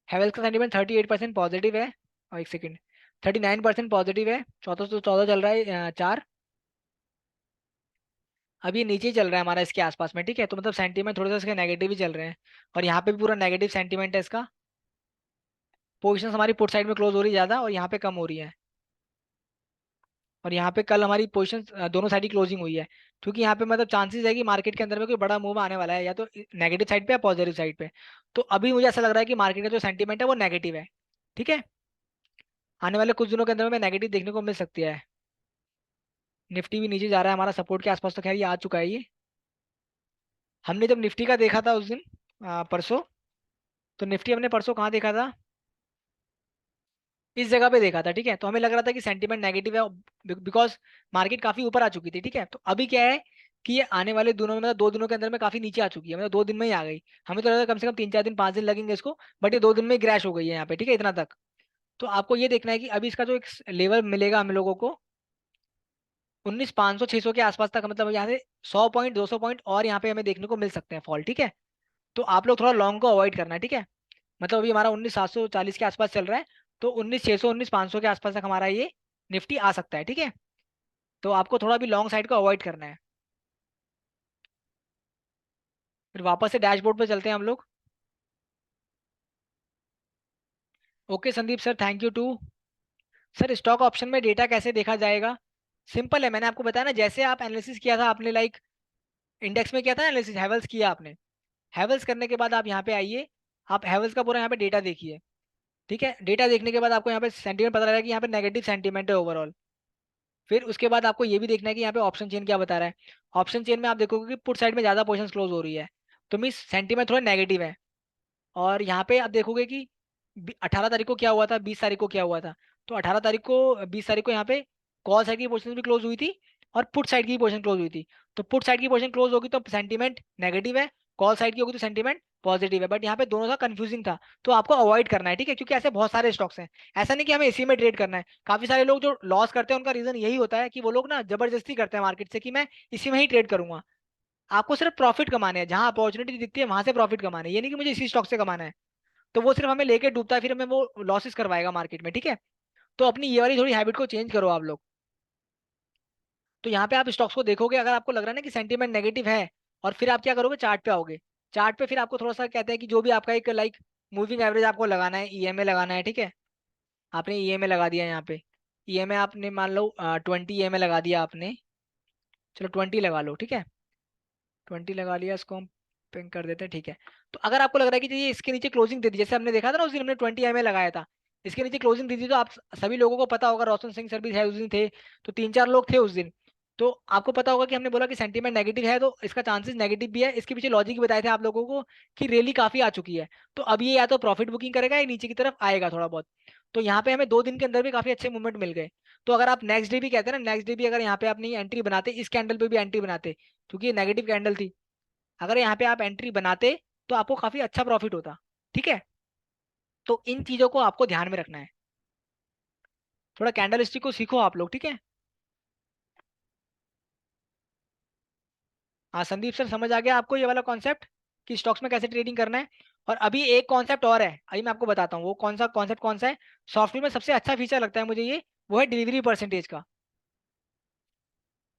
हैवेल्स का सेंटीमेंट 38% पॉजिटिव है, और एक सेकंड, 39% पॉजिटिव है, 1414 चल रहा है, 4। अब ये नीचे ही चल रहा है हमारा इसके आसपास में, ठीक है। तो मतलब सेंटीमेंट थोड़ा सा इसके नेगेटिव ही चल रहे हैं, और यहाँ पे भी पूरा नेगेटिव सेंटीमेंट है इसका। पोजिशन हमारी पुट साइड में क्लोज हो रही है ज़्यादा, और यहाँ पे कम हो रही है। और यहाँ पे कल हमारी पोजीशन दोनों साइड की क्लोजिंग हुई है, क्योंकि यहाँ पे मतलब चांसेस है कि मार्केट के अंदर में कोई बड़ा मूव आने वाला है, या तो नेगेटिव साइड पे या पॉजिटिव साइड पे। तो अभी मुझे ऐसा लग रहा है कि मार्केट का जो सेंटीमेंट है वो नेगेटिव है, ठीक है। आने वाले कुछ दिनों के अंदर में नेगेटिव देखने को मिल सकती है। निफ्टी भी नीचे जा रहा है हमारा सपोर्ट के आसपास, तो खैर ये आ चुका है ये। हमने जब निफ्टी का देखा था उस दिन परसों, तो निफ्टी हमने परसों कहाँ देखा था, इस जगह पे देखा था, ठीक है। तो हमें लग रहा था कि सेंटीमेंट नेगेटिव है, बिकॉज मार्केट काफी ऊपर आ चुकी थी, ठीक है। तो अभी क्या है कि ये आने वाले दिनों में मतलब 2 दिनों के अंदर में काफी नीचे आ चुकी है, मतलब 2 दिन में ही आ गई। हमें तो लगा था कम से कम 3 4 दिन 5 दिन लगेंगे इसको, बट ये 2 दिन में ही क्रैश हो गई है यहाँ पे, ठीक है, इतना तक। तो आपको ये देखना है कि अभी इसका जो एक लेवल मिलेगा हम लोगों को 19,500 600 के आसपास तक, मतलब यहाँ से 100 पॉइंट 200 पॉइंट और यहाँ पे हमें देखने को मिल सकते हैं फॉल, ठीक है। तो आप लोग थोड़ा लॉन्ग को अवॉइड करना है, ठीक है। मतलब अभी हमारा 19,740 के आसपास चल रहा है, तो 19,600 19,500 के आसपास तक हमारा ये निफ्टी आ सकता है, ठीक है। तो आपको थोड़ा भी लॉन्ग साइड को अवॉइड करना है। फिर वापस से डैशबोर्ड पे चलते हैं हम लोग। Okay Sandeep sir, thank you too. Sir stock option में डेटा कैसे देखा जाएगा? सिंपल है, मैंने आपको बताया ना, जैसे आप एनालिसिस किया था आपने, लाइक इंडेक्स में किया था एनालिसिस, हैवल्स किया आपने। हैवल्स करने के बाद आप यहाँ पे आइए, आप हैवल्स का पूरा यहाँ पे डेटा देखिए, ठीक है। डेटा देखने के बाद आपको यहाँ पे सेंटीमेंट पता लगा कि यहाँ पे नेगेटिव सेंटीमेंट है ओवरऑल। फिर उसके बाद आपको ये भी देखना है कि यहाँ पे ऑप्शन चेन क्या बता रहा है। ऑप्शन चेन में आप देखोगे कि पुट साइड में ज्यादा पोजीशन क्लोज हो रही है, तो मीन सेंटीमेंट थोड़ा नेगेटिव है। और यहाँ पे आप देखोगे कि 18 तारीख को क्या हुआ था, 20 तारीख को क्या हुआ था। तो 18 तारीख को 20 तारीख को यहाँ पे कॉल साइड की पोजीशन भी क्लोज हुई थी, और पुट साइड की पोजीशन क्लोज हुई थी। तो पुट साइड की पोजीशन क्लोज होगी तो सेंटीमेंट नेगेटिव है, कॉल साइड की होगी तो सेंटीमेंट पॉजिटिव है, बट यहाँ पे दोनों सा कंफ्यूजिंग था। तो आपको अवॉइड करना है, ठीक है, क्योंकि ऐसे बहुत सारे स्टॉक्स हैं। ऐसा नहीं कि हमें इसी में ट्रेड करना है। काफी सारे लोग जो लॉस करते हैं उनका रीजन यही होता है कि वो लोग ना जबरदस्ती करते हैं मार्केट से कि मैं इसी में ही ट्रेड करूंगा। आपको सिर्फ प्रॉफिट कमाने हैं, जहां अपॉर्चुनिटी दिखती है वहां से प्रॉफिट कमाने हैं, ये नहीं कि मुझे इसी स्टॉक से कमाना है। तो वो सिर्फ हमें लेके डूबता है, फिर हमें वो लॉसेस करवाएगा मार्केट में, ठीक है। तो अपनी ये वाली थोड़ी हैबिट को चेंज करो आप लोग। तो यहाँ पे आप स्टॉक्स को देखोगे, अगर आपको लग रहा है ना कि सेंटीमेंट नेगेटिव है, और फिर आप क्या करोगे, चार्ट पे आओगे। चार्ट पे फिर आपको थोड़ा सा कहते हैं कि जो भी आपका एक लाइक मूविंग एवरेज आपको लगाना है, ईएमए लगाना है, ठीक है। आपने ईएमए लगा दिया यहाँ पे, ईएमए आपने मान लो 20 ईएमए लगा दिया आपने, चलो 20 लगा लो, ठीक है। 20 लगा लिया, इसको हम पिंक कर देते हैं, ठीक है। तो अगर आपको लग रहा है कि ये इसके नीचे क्लोजिंग दे दी, जैसे हमने देखा था ना उस दिन हमने 20 लगाया था, इसके नीचे क्लोजिंग दी थी, तो आप सभी लोगों को पता होगा, रोशन सिंह सर भी है उस दिन थे, तो 3 4 लोग थे उस दिन। तो आपको पता होगा कि हमने बोला कि सेंटीमेंट नेगेटिव है, तो इसका चांसेस नेगेटिव भी है। इसके पीछे लॉजिक भी बताए थे आप लोगों को कि रैली काफी आ चुकी है, तो अब ये या तो प्रॉफिट बुकिंग करेगा या नीचे की तरफ आएगा थोड़ा बहुत। तो यहाँ पे हमें 2 दिन के अंदर भी काफी अच्छे मूवमेंट मिल गए। तो अगर आप नेक्स्ट डे भी कहते हैं ना, नेक्स्ट डे भी अगर यहाँ पे अपनी एंट्री बनाते, इस कैंडल पे भी एंट्री बनाते, क्योंकि ये नेगेटिव कैंडल थी, अगर यहाँ पे आप एंट्री बनाते तो आपको काफी अच्छा प्रॉफिट होता, ठीक है। तो इन चीजों को आपको ध्यान में रखना है, थोड़ा कैंडल स्टिक को सीखो आप लोग, ठीक है। हाँ संदीप सर, समझ आ गया आपको ये वाला कॉन्सेप्ट कि स्टॉक्स में कैसे ट्रेडिंग करना है। और अभी एक कॉन्सेप्ट और है, अभी मैं आपको बताता हूँ वो कौन सा कॉन्सेप्ट, कौन सा है। सॉफ्टवेयर में सबसे अच्छा फीचर लगता है मुझे ये, वो है डिलीवरी परसेंटेज का।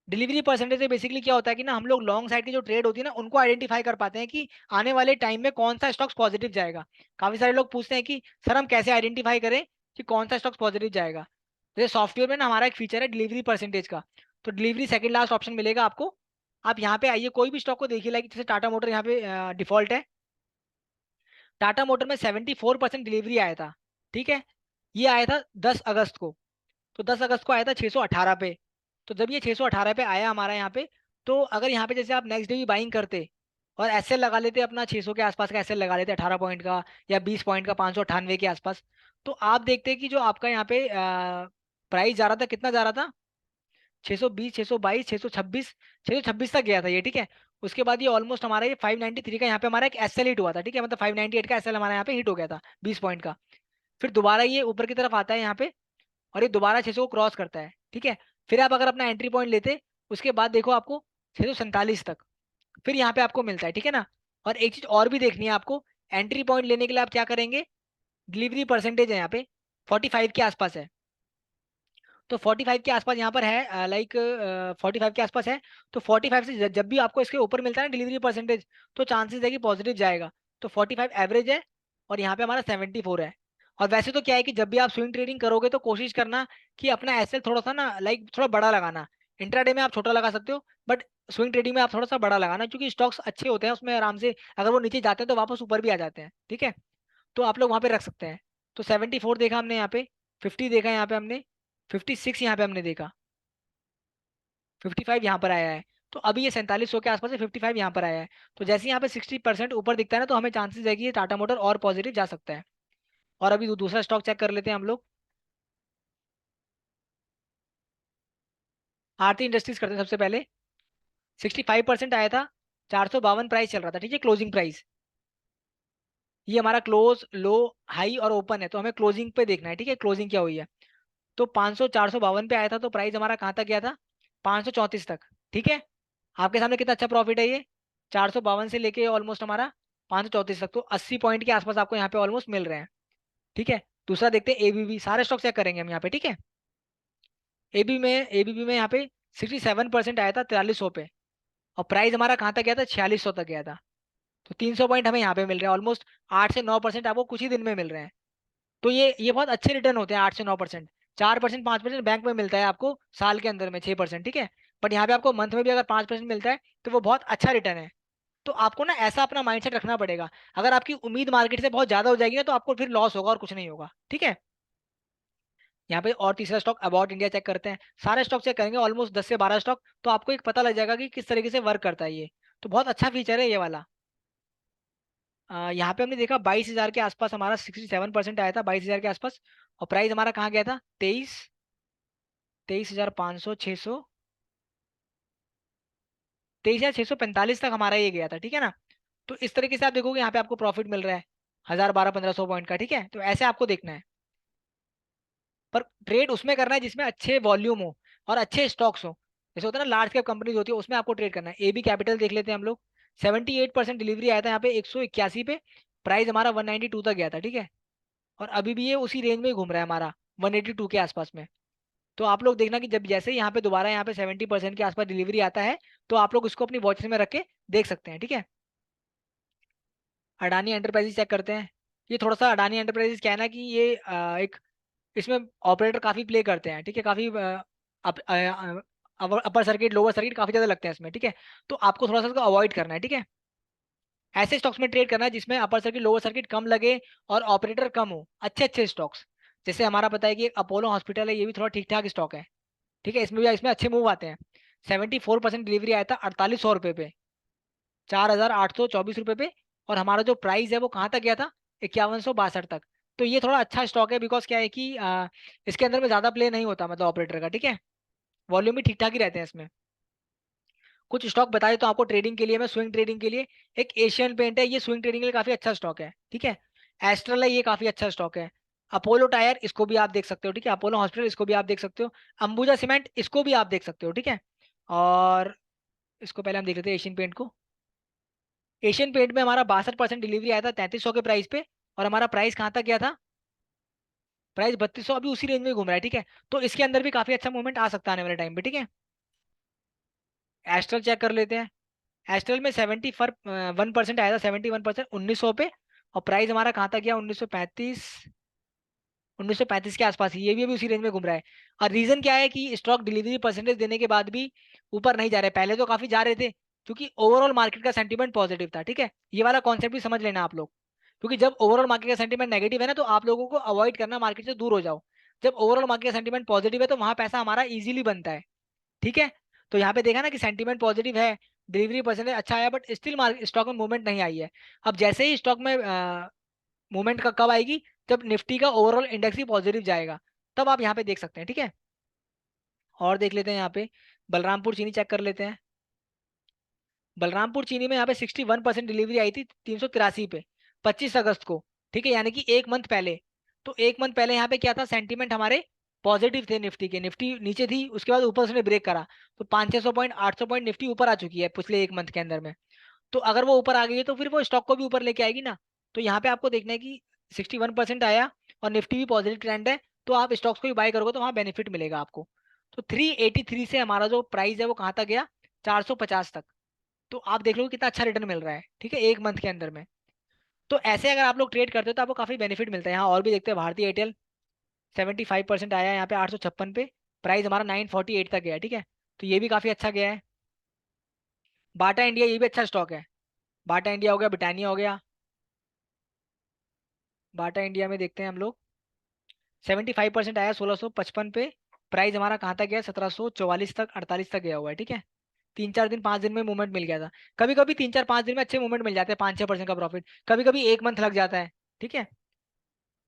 डिलीवरी परसेंटेज से बेसिकली क्या होता है कि ना हम लोग लॉन्ग साइड की जो ट्रेड होती है ना उनको आइडेंटिफाई कर पाते हैं कि आने वाले टाइम में कौन सा स्टॉक्स पॉजिटिव जाएगा। काफी सारे लोग पूछते हैं कि सर हम कैसे आइडेंटिफाई करें कि कौन सा स्टॉक्स पॉजिटिव जाएगा। जैसे सॉफ्टवेयर में ना हमारा एक फीचर है डिलीवरी परसेंटेज का, तो डिलीवरी सेकंड लास्ट ऑप्शन मिलेगा आपको। आप यहाँ पे आइए, कोई भी स्टॉक को देखिए, लाइक जैसे टाटा मोटर यहाँ पे डिफॉल्ट है। टाटा मोटर में 74% डिलीवरी आया था, ठीक है। ये आया था 10 अगस्त को, तो 10 अगस्त को आया था 618 पे। तो जब ये 618 पे आया हमारा यहाँ पे, तो अगर यहाँ पे जैसे आप नेक्स्ट डे भी बाइंग करते, और एसएल लगा लेते अपना 600 के आसपास का एसएल लगा लेते 18 पॉइंट का या 20 पॉइंट का 598 के आसपास। तो आप देखते हैं कि जो आपका यहाँ पे प्राइस जा रहा था, कितना जा रहा था, 620, 622, 626, 626 तक गया था ये, ठीक है। उसके बाद ये ऑलमोस्ट हमारा ये 593 का यहाँ पे हमारा एक एसएल हिट हुआ था, ठीक है, मतलब 598 का एसएल हमारा यहाँ पे हिट हो गया था 20 पॉइंट का। फिर दोबारा ये ऊपर की तरफ आता है यहाँ पे, और ये दोबारा 600 को क्रॉस करता है, ठीक है। फिर आप अगर अपना एंट्री पॉइंट लेते, उसके बाद देखो आपको 647 तक फिर यहाँ पे आपको मिलता है, ठीक है ना। और एक चीज और भी देखनी है आपको, एंट्री पॉइंट लेने के लिए आप क्या करेंगे, डिलीवरी परसेंटेज है यहाँ पे 45 के आसपास है। तो 45 के आसपास यहाँ पर है, लाइक 45 के आसपास है। तो 45 से जब भी आपको इसके ऊपर मिलता है ना डिलीवरी परसेंटेज, तो चांसेस है कि पॉजिटिव जाएगा। तो 45 एवरेज है, और यहाँ पे हमारा 74 है। और वैसे तो क्या है कि जब भी आप स्विंग ट्रेडिंग करोगे तो कोशिश करना कि अपना एसएल थोड़ा सा ना, लाइक थोड़ा बड़ा लगाना। इंट्राडे में आप छोटा लगा सकते हो, बट स्विंग ट्रेडिंग में आप थोड़ा सा बड़ा लगाना, क्योंकि स्टॉक्स अच्छे होते हैं उसमें, आराम से अगर वो नीचे जाते हैं तो वापस ऊपर भी आ जाते हैं, ठीक है। तो आप लोग वहां पे रख सकते हैं। तो 74 देखा हमने यहाँ पे, 50 देखा यहाँ पे हमने, 56 यहाँ पे हमने देखा, 55 यहाँ पर आया है। तो अभी ये 4700 के आसपास है, 55 यहाँ पर आया है। तो जैसे यहाँ पे 60% ऊपर दिखता है ना, तो हमें चांसेस है कि ये टाटा मोटर और पॉजिटिव जा सकता है। और अभी दूसरा स्टॉक चेक कर लेते हैं हम लोग, आरती इंडस्ट्रीज करते हैं सबसे पहले। 65% आया था, 452 प्राइस चल रहा था, ठीक है, क्लोजिंग प्राइस। ये हमारा क्लोज, लो, हाई और ओपन है, तो हमें क्लोजिंग पे देखना है, ठीक है, क्लोजिंग क्या हुई है। तो 500, 452 पे आया था, तो प्राइस हमारा कहाँ तक गया था, 534 तक, ठीक है। आपके सामने कितना अच्छा प्रॉफिट है ये, 452 से लेके ऑलमोस्ट हमारा 534 तक, तो 80 पॉइंट के आसपास आपको यहाँ पे ऑलमोस्ट मिल रहे हैं, ठीक है। दूसरा देखते हैं एबीबी, सारे स्टॉक चेक करेंगे हम यहाँ पे, ठीक है। एबीबी में यहाँ पे 67% आया था 4300 पे, और प्राइस हमारा कहाँ तक गया था, 4600 तक गया था। तो 300 पॉइंट हमें यहाँ पे मिल रहे हैं, ऑलमोस्ट 8 से 9% आपको कुछ ही दिन में मिल रहे हैं। तो ये बहुत अच्छे रिटर्न होते हैं, 8 से 9%। 4%, 5% बैंक में मिलता है आपको साल के अंदर में, 6%, ठीक है। बट यहाँ पे आपको मंथ में भी अगर 5% मिलता है, तो वो बहुत अच्छा रिटर्न है। तो आपको ना ऐसा अपना माइंडसेट रखना पड़ेगा, अगर आपकी उम्मीद मार्केट से बहुत ज्यादा हो जाएगी ना, तो आपको फिर लॉस होगा और कुछ नहीं होगा, ठीक है। यहाँ पे और तीसरा स्टॉक अबाउट इंडिया चेक करते हैं, सारे स्टॉक चेक करेंगे ऑलमोस्ट 10 से 12 स्टॉक, तो आपको एक पता लग जाएगा कि किस तरीके से वर्क करता है ये। तो बहुत अच्छा फीचर है ये वाला। यहाँ पे हमने देखा 22,000 के आसपास हमारा 67% आया था, 22,000 के आसपास। और प्राइस हमारा कहाँ गया था, 23,500, 600, 23,645 तक हमारा ये गया था, ठीक है ना। तो इस तरीके से आप देखोगे यहाँ पे आपको प्रॉफिट मिल रहा है 1000, 1200, 1500 पॉइंट का, ठीक है। तो ऐसे आपको देखना है, पर ट्रेड उसमें करना है जिसमें अच्छे वॉल्यूम हो और अच्छे स्टॉक्स हो। जैसे होता है ना लार्ज कैप कंपनीज होती है, उसमें आपको ट्रेड करना है। एबी कैपिटल देख लेते हैं हम लोग, 78% डिलीवरी आया था यहाँ पे 181 पे, प्राइस हमारा 192 तक गया था, ठीक है। और अभी भी ये उसी रेंज में ही घूम रहा है हमारा, 182 के आसपास में। तो आप लोग देखना कि जब जैसे ही यहाँ पे दोबारा यहाँ पे 70% के आसपास डिलीवरी आता है, तो आप लोग इसको अपनी वॉच में रख के देख सकते हैं, ठीक है। अडानी एंटरप्राइजेस चेक करते हैं। ये थोड़ा सा अडानी एंटरप्राइजेस क्या है ना कि ये एक, इसमें ऑपरेटर काफी प्ले करते हैं, ठीक है, काफी अपर सर्किट, लोअर सर्किट काफी ज्यादा लगते हैं इसमें, ठीक है। तो आपको थोड़ा सा इसको अवॉइड करना है, ठीक है। ऐसे स्टॉक्स में ट्रेड करना है जिसमें अपर सर्किट, लोअर सर्किट कम लगे और ऑपरेटर कम हो, अच्छे अच्छे स्टॉक्स। जैसे हमारा पता है कि एक अपोलो हॉस्पिटल है, ये भी थोड़ा ठीक ठाक स्टॉक है, ठीक है, इसमें अच्छे मूव आते हैं। 74% डिलीवरी आया था 4800 रुपये पे, 4,824 रुपये पे। और हमारा जो प्राइस है वो कहाँ तक गया था, 5162 तक। तो ये थोड़ा अच्छा स्टॉक है, बिकॉज क्या है कि इसके अंदर में ज्यादा प्ले नहीं होता, मतलब ऑपरेटर का, ठीक है। वॉल्यूम भी ठीक ठाक ही रहते हैं इसमें। कुछ स्टॉक बताए तो आपको ट्रेडिंग के लिए, मैं स्विंग ट्रेडिंग के लिए, एक एशियन पेंट है, ये स्विंग ट्रेडिंग के लिए काफी अच्छा स्टॉक है, ठीक है। एस्ट्रल है, ये काफी अच्छा स्टॉक है। अपोलो टायर, इसको भी आप देख सकते हो, ठीक है। अपोलो हॉस्पिटल, इसको भी आप देख सकते हो। अंबुजा सीमेंट, इसको भी आप देख सकते हो, ठीक है। और इसको पहले हम देख लेते हैं एशियन पेंट को। एशियन पेंट में हमारा 62% डिलीवरी आया था 3300 के प्राइस पे, और हमारा प्राइस कहाँ तक गया था, प्राइस 3200, अभी उसी रेंज में घूम रहा है, ठीक है। तो इसके अंदर भी काफी अच्छा मूवमेंट आ सकता है आने वाले टाइम पे, ठीक है। एस्ट्रल चेक कर लेते हैं। एस्ट्रल में 1% आया था, 71%, 1900 पे। और प्राइस हमारा कहाँ तक गया, 1935, 1935 के आसपास ही, ये भी अभी उसी रेंज में घूम रहा है। और रीजन क्या है कि स्टॉक डिलीवरी परसेंटेज देने के बाद भी ऊपर नहीं जा रहे, पहले तो काफी जा रहे थे, क्योंकि ओवरऑल मार्केट का सेंटीमेंट पॉजिटिव था, ठीक है। ये वाला कॉन्सेप्ट भी समझ लेना आप लोग, क्योंकि जब ओवरऑल मार्केट का सेंटीमेंट नेगेटिव है ना, तो आप लोगों को अवॉइड करना, मार्केट से दूर हो जाओ। जब ओवरऑल मार्केट का सेंटीमेंट पॉजिटिव है, तो वहां पैसा हमारा इजीली बनता है, ठीक है। तो यहाँ पे देखा ना कि सेंटीमेंट पॉजिटिव है, डिलीवरी परसेंटेज अच्छा आया, बट स्टिल मार्केट स्टॉक में मूवमेंट नहीं आई है। अब जैसे ही स्टॉक में मूवमेंट का कब आएगी, जब निफ्टी का ओवरऑल इंडेक्स ही पॉजिटिव जाएगा, तब आप यहाँ पे देख सकते हैं, ठीक है। और देख लेते हैं यहाँ पे बलरामपुर चीनी चेक कर लेते हैं। बलरामपुर चीनी में यहाँ पे 61% डिलीवरी आई थी 383 पे, 25 अगस्त को, ठीक है, यानी कि एक मंथ पहले। तो एक मंथ पहले यहाँ पे क्या था, सेंटीमेंट हमारे पॉजिटिव थे निफ्टी के, निफ्टी नीचे थी, उसके बाद ऊपर उसने ब्रेक करा, तो 500-600 पॉइंट 800 पॉइंट निफ्टी ऊपर आ चुकी है पिछले एक मंथ के अंदर में। तो अगर वो ऊपर आ गई है तो फिर वो स्टॉक को भी ऊपर लेके आएगी ना। तो यहाँ पे आपको देखना है कि 61% आया और निफ्टी भी पॉजिटिव ट्रेंड है, तो आप स्टॉक्स को भी बाय करोगे तो वहाँ बेनिफिट मिलेगा आपको। तो 383 से हमारा जो प्राइस है वो कहाँ तक गया, 450 तक। तो आप देख लो कितना अच्छा रिटर्न मिल रहा है, ठीक है, एक मंथ के अंदर में। तो ऐसे अगर आप लोग ट्रेड करते हो तो आपको काफी बेनिफिट मिलता है। यहाँ और भी देखते हैं, भारतीय एयरटेल 75% आया है यहाँ पे 856 पे, प्राइस हमारा 948 तक गया है, ठीक है, तो ये भी काफी अच्छा गया है। बाटा इंडिया ये भी अच्छा स्टॉक है, बाटा इंडिया हो गया, ब्रिटानिया हो गया। बाटा इंडिया में देखते हैं हम लोग, 75% आया 1655 पे, प्राइस हमारा कहाँ तक गया, 1744 तक, 48 तक गया हुआ है, ठीक है। 3-4 दिन 5 दिन में मूवमेंट मिल गया था। कभी कभी 3-4-5 दिन में अच्छे मूवमेंट मिल जाते हैं, 5-6% का प्रॉफिट, कभी कभी एक मंथ लग जाता है, ठीक है।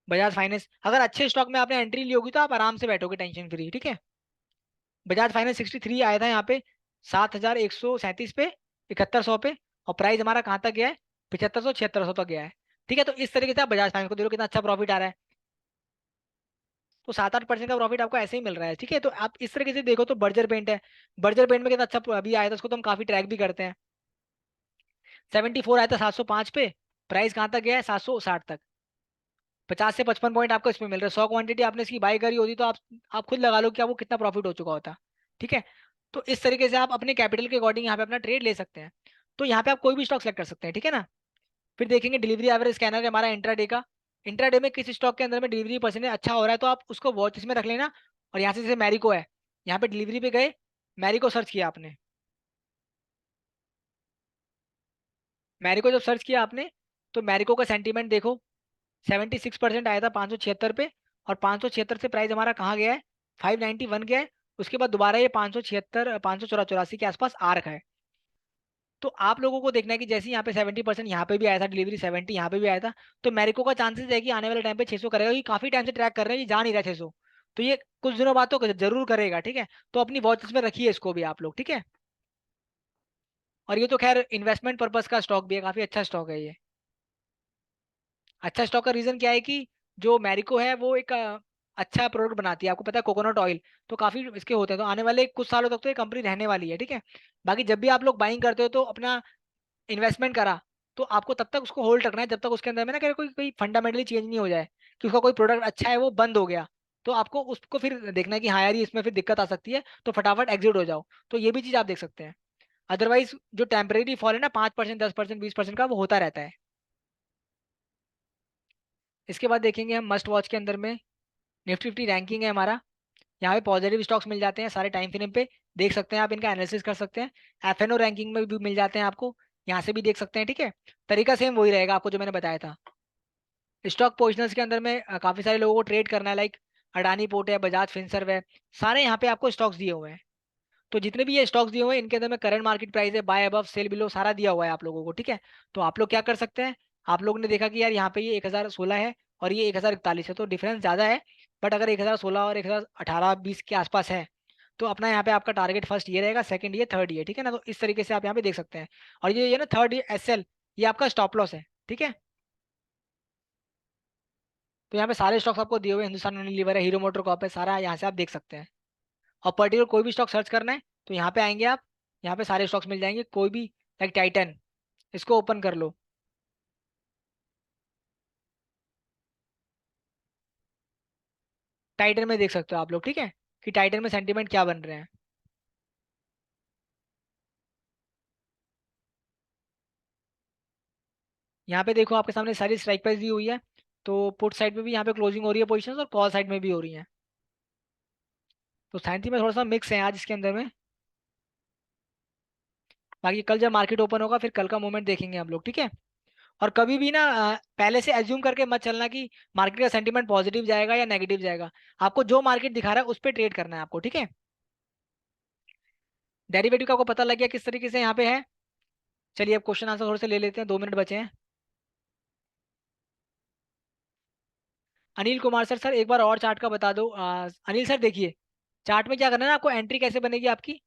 बजाज फाइनेंस, अगर अच्छे स्टॉक में आपने एंट्री ली होगी तो आप आराम से बैठोगे टेंशन फ्री, ठीक है। बजाज फाइनेंस 63 आया था यहाँ पे 7137 पे, 7100 पे, और प्राइस हमारा कहाँ तक गया है, 7500-7600 तक गया है, ठीक है। तो इस तरीके से आप बजाज फाइनेंस को देखो कितना अच्छा प्रॉफिट आ रहा है। तो 7-8% का प्रॉफिट आपको ऐसे ही मिल रहा है, ठीक है। तो आप इस तरीके से देखो तो बर्जर पेंट है, बर्जर पेंट में कितना अच्छा अभी आया था, उसको तो हम काफी ट्रैक भी करते हैं। 74 आया था 705 पे, प्राइस कहाँ तक गया है, 760 तक, 50 से 55 पॉइंट आपको इसमें मिल रहा है। 100 क्वांटिटी आपने इसकी बाई करी होती तो आप खुद लगा लो कि आपको कितना प्रॉफिट हो चुका होता, ठीक है। तो इस तरीके से आप अपने कैपिटल के अकॉर्डिंग यहाँ पे अपना ट्रेड ले सकते हैं। तो यहाँ पे आप कोई भी स्टॉक सेलेक्ट कर सकते हैं, ठीक है ना। फिर देखेंगे डिलीवरी एवरेज स्कैनर है हमारा इंट्राडे का, इंट्राडे में किस स्टॉक के अंदर में डिलीवरी परसेंटेज अच्छा हो रहा है तो आप उसको वॉच में रख लेना। और यहाँ से जैसे मैरिको है, यहाँ पे डिलीवरी पे गए, मैरिको सर्च किया आपने, मैरिको जब सर्च किया आपने, तो मैरिको का सेंटीमेंट देखो, 76% आया था 576 पे, और 576 से प्राइस हमारा कहाँ गया है, 591 गया है। उसके बाद दोबारा ये 576 584 के आसपास आ रखा है। तो आप लोगों को देखना है कि जैसे यहाँ पे 70% यहाँ पे भी आया था, डिलीवरी 70 यहाँ पे भी आया था, तो मैरिको का चांसेस है कि आने वाले टाइम पे 600 करेगा, ये काफी टाइम से ट्रैक कर रहे हैं, ये जा नहीं रहा 600, तो ये कुछ दिनों बाद तो जरूर करेगा, ठीक है। तो अपनी वॉच में रखिए इसको भी आप लोग, ठीक है। और ये तो खैर इन्वेस्टमेंट पर्पज का स्टॉक भी है, काफी अच्छा स्टॉक है ये। अच्छा स्टॉक का रीजन क्या है कि जो मैरिको है वो एक अच्छा प्रोडक्ट बनाती है, आपको पता है कोकोनट ऑयल, तो काफी इसके होते हैं, तो आने वाले कुछ सालों तक तो ये कंपनी रहने वाली है, ठीक है। बाकी जब भी आप लोग बाइंग करते हो तो अपना इन्वेस्टमेंट करा, तो आपको तब तक उसको होल्ड रखना है जब तक उसके अंदर में ना कोई कोई फंडामेंटली चेंज नहीं हो जाए, कि उसका कोई प्रोडक्ट अच्छा है वो बंद हो गया, तो आपको उसको फिर देखना है कि हाँ यार ये इसमें फिर दिक्कत आ सकती है, तो फटाफट एग्जिट हो जाओ। तो ये भी चीज आप देख सकते हैं। अदरवाइज जो टेम्परेरी फॉल है ना, 5% 10% 20% का, वो होता रहता है। इसके बाद देखेंगे हम मस्ट वॉच के अंदर में, निफ्टी फिफ्टी रैंकिंग है हमारा, यहाँ पे पॉजिटिव स्टॉक्स मिल जाते हैं सारे टाइम फ्रेम पे, देख सकते हैं आप, इनका एनालिसिस कर सकते हैं। एफएनओ रैंकिंग में भी मिल जाते हैं आपको, यहाँ से भी देख सकते हैं, ठीक है। तरीका सेम वही रहेगा आपको जो मैंने बताया था। स्टॉक पोजिशनर्स के अंदर में काफी सारे लोगों को ट्रेड करना है, लाइक अडानी पोर्ट है, बजाज फिनसर्व है, सारे यहाँ पे आपको स्टॉक्स दिए हुए हैं। तो जितने भी ये स्टॉक्स दिए हुए हैं इनके अंदर में करंट मार्केट प्राइस है, बाय अबव सेल बिलो सारा दिया हुआ है आप लोगों को, ठीक है। तो आप लोग क्या कर सकते हैं, आप लोगों ने देखा कि यार यहाँ पे ये 1016 है और ये 1041 है, तो डिफरेंस ज्यादा है, बट अगर 1016 और 1018-20 के आसपास है, तो अपना यहाँ पे आपका टारगेट फर्स्ट ये रहेगा, सेकंड ये, थर्ड ये, ठीक है ना। तो इस तरीके से आप यहाँ पे देख सकते हैं। और ये ना थर्ड एसएल, ये आपका स्टॉप लॉस है, ठीक है। तो यहाँ पे सारे स्टॉक्स आपको दिए हुए हैं, हिंदुस्तान यूनिलीवर है, हीरो मोटर कॉर्प है, सारा यहाँ से आप देख सकते हैं। और पर्टिकुलर कोई भी स्टॉक सर्च करना है तो यहाँ पे आएंगे आप, यहाँ पे सारे स्टॉक्स मिल जाएंगे, कोई भी, लाइक टाइटन, इसको ओपन कर लो। टाइटन में देख सकते हो आप लोग, ठीक है, कि टाइटन में सेंटीमेंट क्या बन रहे हैं। यहाँ पे देखो आपके सामने सारी स्ट्राइक प्राइस दी हुई है, तो पुट साइड में भी यहाँ पे क्लोजिंग हो रही है पोजीशन, और कॉल साइड में भी हो रही है। तो सैंती में थोड़ा सा मिक्स है आज इसके अंदर में। बाकी कल जब मार्केट ओपन होगा फिर कल का मूवमेंट देखेंगे हम लोग, ठीक है। और कभी भी ना पहले से एज्यूम करके मत चलना कि मार्केट का सेंटीमेंट पॉजिटिव जाएगा या नेगेटिव जाएगा। आपको जो मार्केट दिखा रहा है उस पर ट्रेड करना है आपको, ठीक है। डेरिवेटिव का आपको पता लग गया किस तरीके से यहाँ पे है। चलिए अब क्वेश्चन आंसर थोड़े से ले लेते हैं, 2 मिनट बचे हैं। अनिल कुमार सर, एक बार और चार्ट का बता दो। अनिल सर देखिए, चार्ट में क्या करना है ना आपको, एंट्री कैसे बनेगी आपकी,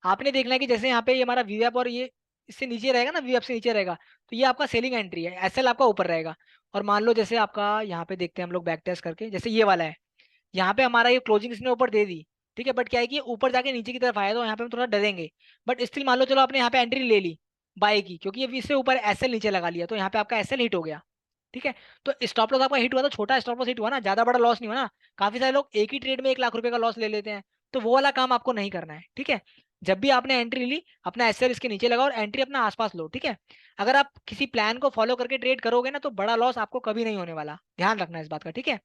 आपने देखना है कि जैसे यहाँ पे ये हमारा वीएप और ये इससे नीचे रहेगा ना, वीएप से नीचे रहेगा, तो ये आपका सेलिंग एंट्री है, एसएल आपका ऊपर रहेगा। और मान लो जैसे आपका यहाँ पे देखते हैं हम लोग बैक टेस्ट करके, जैसे ये वाला है, यहाँ पे हमारा ये क्लोजिंग इसने ऊपर दे दी, ठीक है, बट क्या है कि ये ऊपर जाके नीचे की तरफ आया तो यहाँ पे हम थोड़ा डरेंगे। बट स्टिल मान लो चलो आपने यहाँ पे एंट्री ले ली बाय की, क्योंकि ये इससे ऊपर एसएल नीचे लगा लिया, तो यहाँ पे आपका एसएल हिट हो गया, ठीक है। तो स्टॉप लॉस आपका हिट हुआ तो छोटा स्टॉप लॉस हिट हुआ ना, ज्यादा बड़ा लॉस नहीं हुआ ना। काफी सारे लोग एक ही ट्रेड में 1 लाख रुपए का लॉस ले लेते हैं, तो वो वाला काम आपको नहीं करना है, ठीक है। जब भी आपने एंट्री ली, अपना एसएल इसके नीचे लगा और एंट्री अपना आसपास लो, ठीक है। अगर आप किसी प्लान को फॉलो करके ट्रेड करोगे ना, तो बड़ा लॉस आपको कभी नहीं होने वाला, ध्यान रखना इस बात का, ठीक है।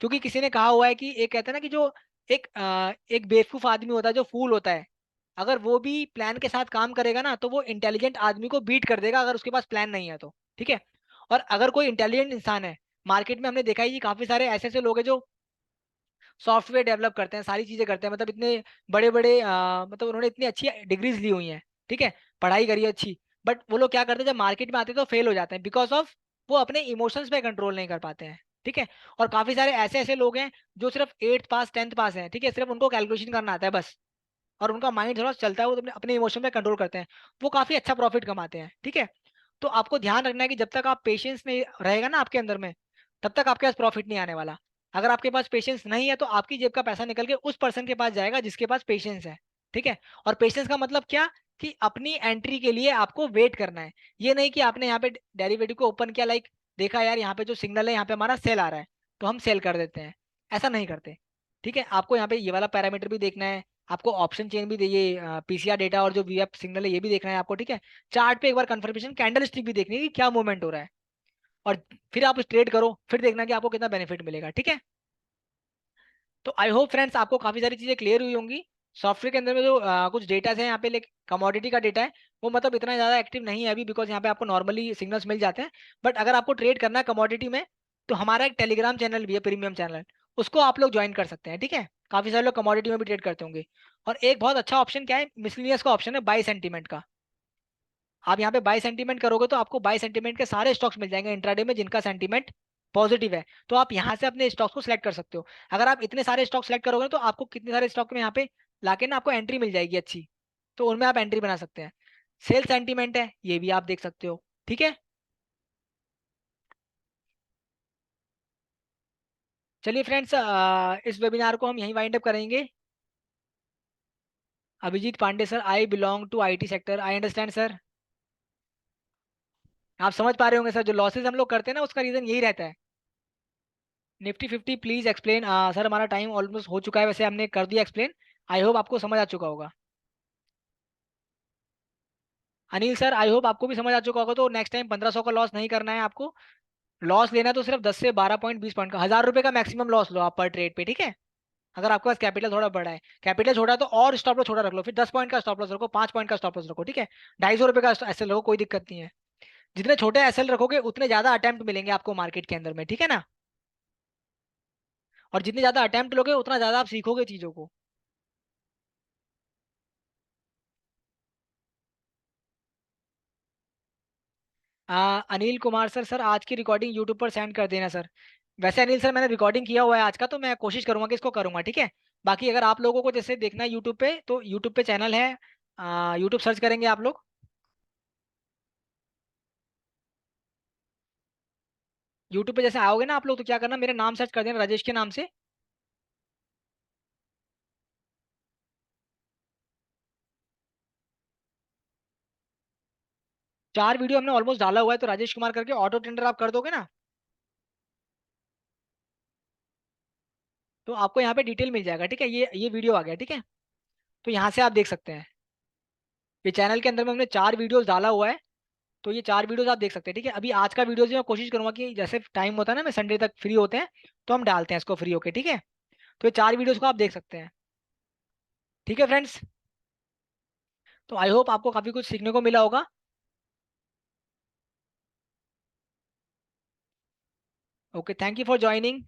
क्योंकि किसी ने कहा हुआ है कि एक कहते हैं ना कि जो एक बेवकूफ आदमी होता है, जो फूल होता है, अगर वो भी प्लान के साथ काम करेगा ना, तो वो इंटेलिजेंट आदमी को बीट कर देगा अगर उसके पास प्लान नहीं है तो, ठीक है। और अगर कोई इंटेलिजेंट इंसान है, मार्केट में हमने देखा है कि काफी सारे ऐसे ऐसे लोग हैं जो सॉफ्टवेयर डेवलप करते हैं, सारी चीजें करते हैं, मतलब इतने बड़े बड़े मतलब उन्होंने इतनी अच्छी डिग्रीज ली हुई हैं, ठीक है, पढ़ाई करी है अच्छी। बट वो लोग क्या करते हैं, जब मार्केट में आते हैं तो फेल हो जाते हैं, बिकॉज ऑफ वो अपने इमोशंस पे कंट्रोल नहीं कर पाते हैं, ठीक है। और काफी सारे ऐसे ऐसे लोग हैं जो सिर्फ 8th पास 10th पास हैं, ठीक है, सिर्फ उनको कैलकुलेशन करना आता है बस, और उनका माइंड थोड़ा चलता है, वो अपने इमोशन पे कंट्रोल करते हैं, वो काफी अच्छा प्रॉफिट कमाते हैं, ठीक है। तो आपको ध्यान रखना है कि जब तक आप पेशेंस नहीं रहेगा ना आपके अंदर में, तब तक आपके पास प्रॉफिट नहीं आने वाला। अगर आपके पास पेशेंस नहीं है तो आपकी जेब का पैसा निकल के उस पर्सन के पास जाएगा जिसके पास पेशेंस है, ठीक है। और पेशेंस का मतलब क्या, कि अपनी एंट्री के लिए आपको वेट करना है। ये नहीं कि आपने यहाँ पे डेरिवेटिव को ओपन किया, लाइक देखा यार यहाँ पे जो सिग्नल है यहाँ पे हमारा सेल आ रहा है, तो हम सेल कर देते हैं, ऐसा नहीं करते, ठीक है। आपको यहाँ पे ये वाला पैरामीटर भी देखना है, आपको ऑप्शन चेन भी ये पीसीआर डेटा और जो वीएफ सिग्नल है ये भी देखना है आपको, ठीक है। चार्ट पे एक बार कंफर्मेशन कैंडल स्टिक भी देखनी है कि क्या मूवमेंट हो रहा है, और फिर आप ट्रेड करो, फिर देखना कि आपको कितना बेनिफिट मिलेगा, ठीक है। तो आई होप फ्रेंड्स आपको काफी सारी चीजें क्लियर हुई होंगी। सॉफ्टवेयर के अंदर में जो कुछ डेटा है यहाँ पे, लाइक कमोडिटी का डेटा है, वो मतलब इतना ज्यादा एक्टिव नहीं है अभी, बिकॉज यहाँ पे आपको नॉर्मली सिग्नल्स मिल जाते हैं। बट अगर आपको ट्रेड करना है कमोडिटी में, तो हमारा एक टेलीग्राम चैनल भी है, प्रीमियम चैनल, उसको आप लोग ज्वाइन कर सकते हैं, ठीक है। काफी सारे लोग कमोडिटी में भी ट्रेड करते होंगे। और एक बहुत अच्छा ऑप्शन क्या है, मिसलिनियस का ऑप्शन है, बाई सेंटीमेंट का। आप यहाँ पे बाय सेंटीमेंट करोगे तो आपको बाय सेंटीमेंट के सारे स्टॉक्स मिल जाएंगे इंट्राडे में जिनका सेंटीमेंट पॉजिटिव है, तो आप यहाँ से अपने स्टॉक्स को सिलेक्ट कर सकते हो। अगर आप इतने सारे स्टॉक सेलेक्ट करोगे तो आपको कितने सारे स्टॉक में यहाँ पे लाके ना आपको एंट्री मिल जाएगी अच्छी, तो उनमें आप एंट्री बना सकते हैं। सेल सेंटीमेंट है, ये भी आप देख सकते हो, ठीक है। चलिए फ्रेंड्स, इस वेबिनार को हम यहीं वाइंड अप करेंगे। Abhijeet Pandey sir, I belong to IT sector, I understand sir. आप समझ पा रहे होंगे सर, जो लॉसेज हम लोग करते हैं ना उसका रीजन यही रहता है। Nifty 50 please explain. सर हमारा टाइम ऑलमोस्ट हो चुका है, वैसे हमने कर दिया एक्सप्लेन, आई होप आपको समझ आ चुका होगा। अनिल सर आई होप आपको भी समझ आ चुका होगा, तो नेक्स्ट टाइम 1500 का लॉस नहीं करना है आपको। लॉस लेना है तो सिर्फ 10 से 12 पॉइंट 20 पॉइंट का, 1000 रुपए का मैक्सिमम लॉस लो आप पर ट्रेड पे, ठीक है। अगर आपके पास कैपिटल थोड़ा बड़ा है, कैपिटल छोटा है तो और स्टॉप लॉस छोटा रख लो, फिर 10 पॉइंट का स्टॉप लॉस रखो, 5 पॉइंट का स्टॉप लॉस रखो, ठीक है। 250 रुपए का एसएल रखो, कोई दिक्कत नहीं है। जितने छोटे एसएल रखोगे उतने ज्यादा अटेम्प्ट मिलेंगे आपको मार्केट के अंदर में, ठीक है ना। और जितने ज्यादा अटेम्प्ट लोगे उतना ज्यादा आप सीखोगे चीजों को। अनिल कुमार सर, सर आज की रिकॉर्डिंग यूट्यूब पर सेंड कर देना सर। वैसे अनिल सर मैंने रिकॉर्डिंग किया हुआ है आज का, तो मैं कोशिश करूंगा कि इसको करूंगा, ठीक है। बाकी अगर आप लोगों को जैसे देखना है यूट्यूब पे, तो यूट्यूब पे चैनल है, यूट्यूब सर्च करेंगे आप लोग, यूट्यूब पे जैसे आओगे ना आप लोग, तो क्या करना, मेरा नाम सर्च कर देना राजेश के नाम से। 4 वीडियो हमने ऑलमोस्ट डाला हुआ है, तो राजेश कुमार करके ऑटो टेंडर आप कर दोगे ना, तो आपको यहाँ पे डिटेल मिल जाएगा, ठीक है। ये वीडियो आ गया, ठीक है। तो यहाँ से आप देख सकते हैं, ये चैनल के अंदर में हमने 4 वीडियोस डाला हुआ है, तो ये 4 वीडियोस आप देख सकते हैं, ठीक है। अभी आज का वीडियो जो मैं कोशिश करूंगा कि जैसे टाइम होता है ना, मैं संडे तक फ्री होते हैं तो हम डालते हैं इसको फ्री होके, ठीक है। तो ये 4 वीडियोस को आप देख सकते हैं, ठीक है फ्रेंड्स। तो आई होप आपको काफी कुछ सीखने को मिला होगा। Okay, thank you for joining.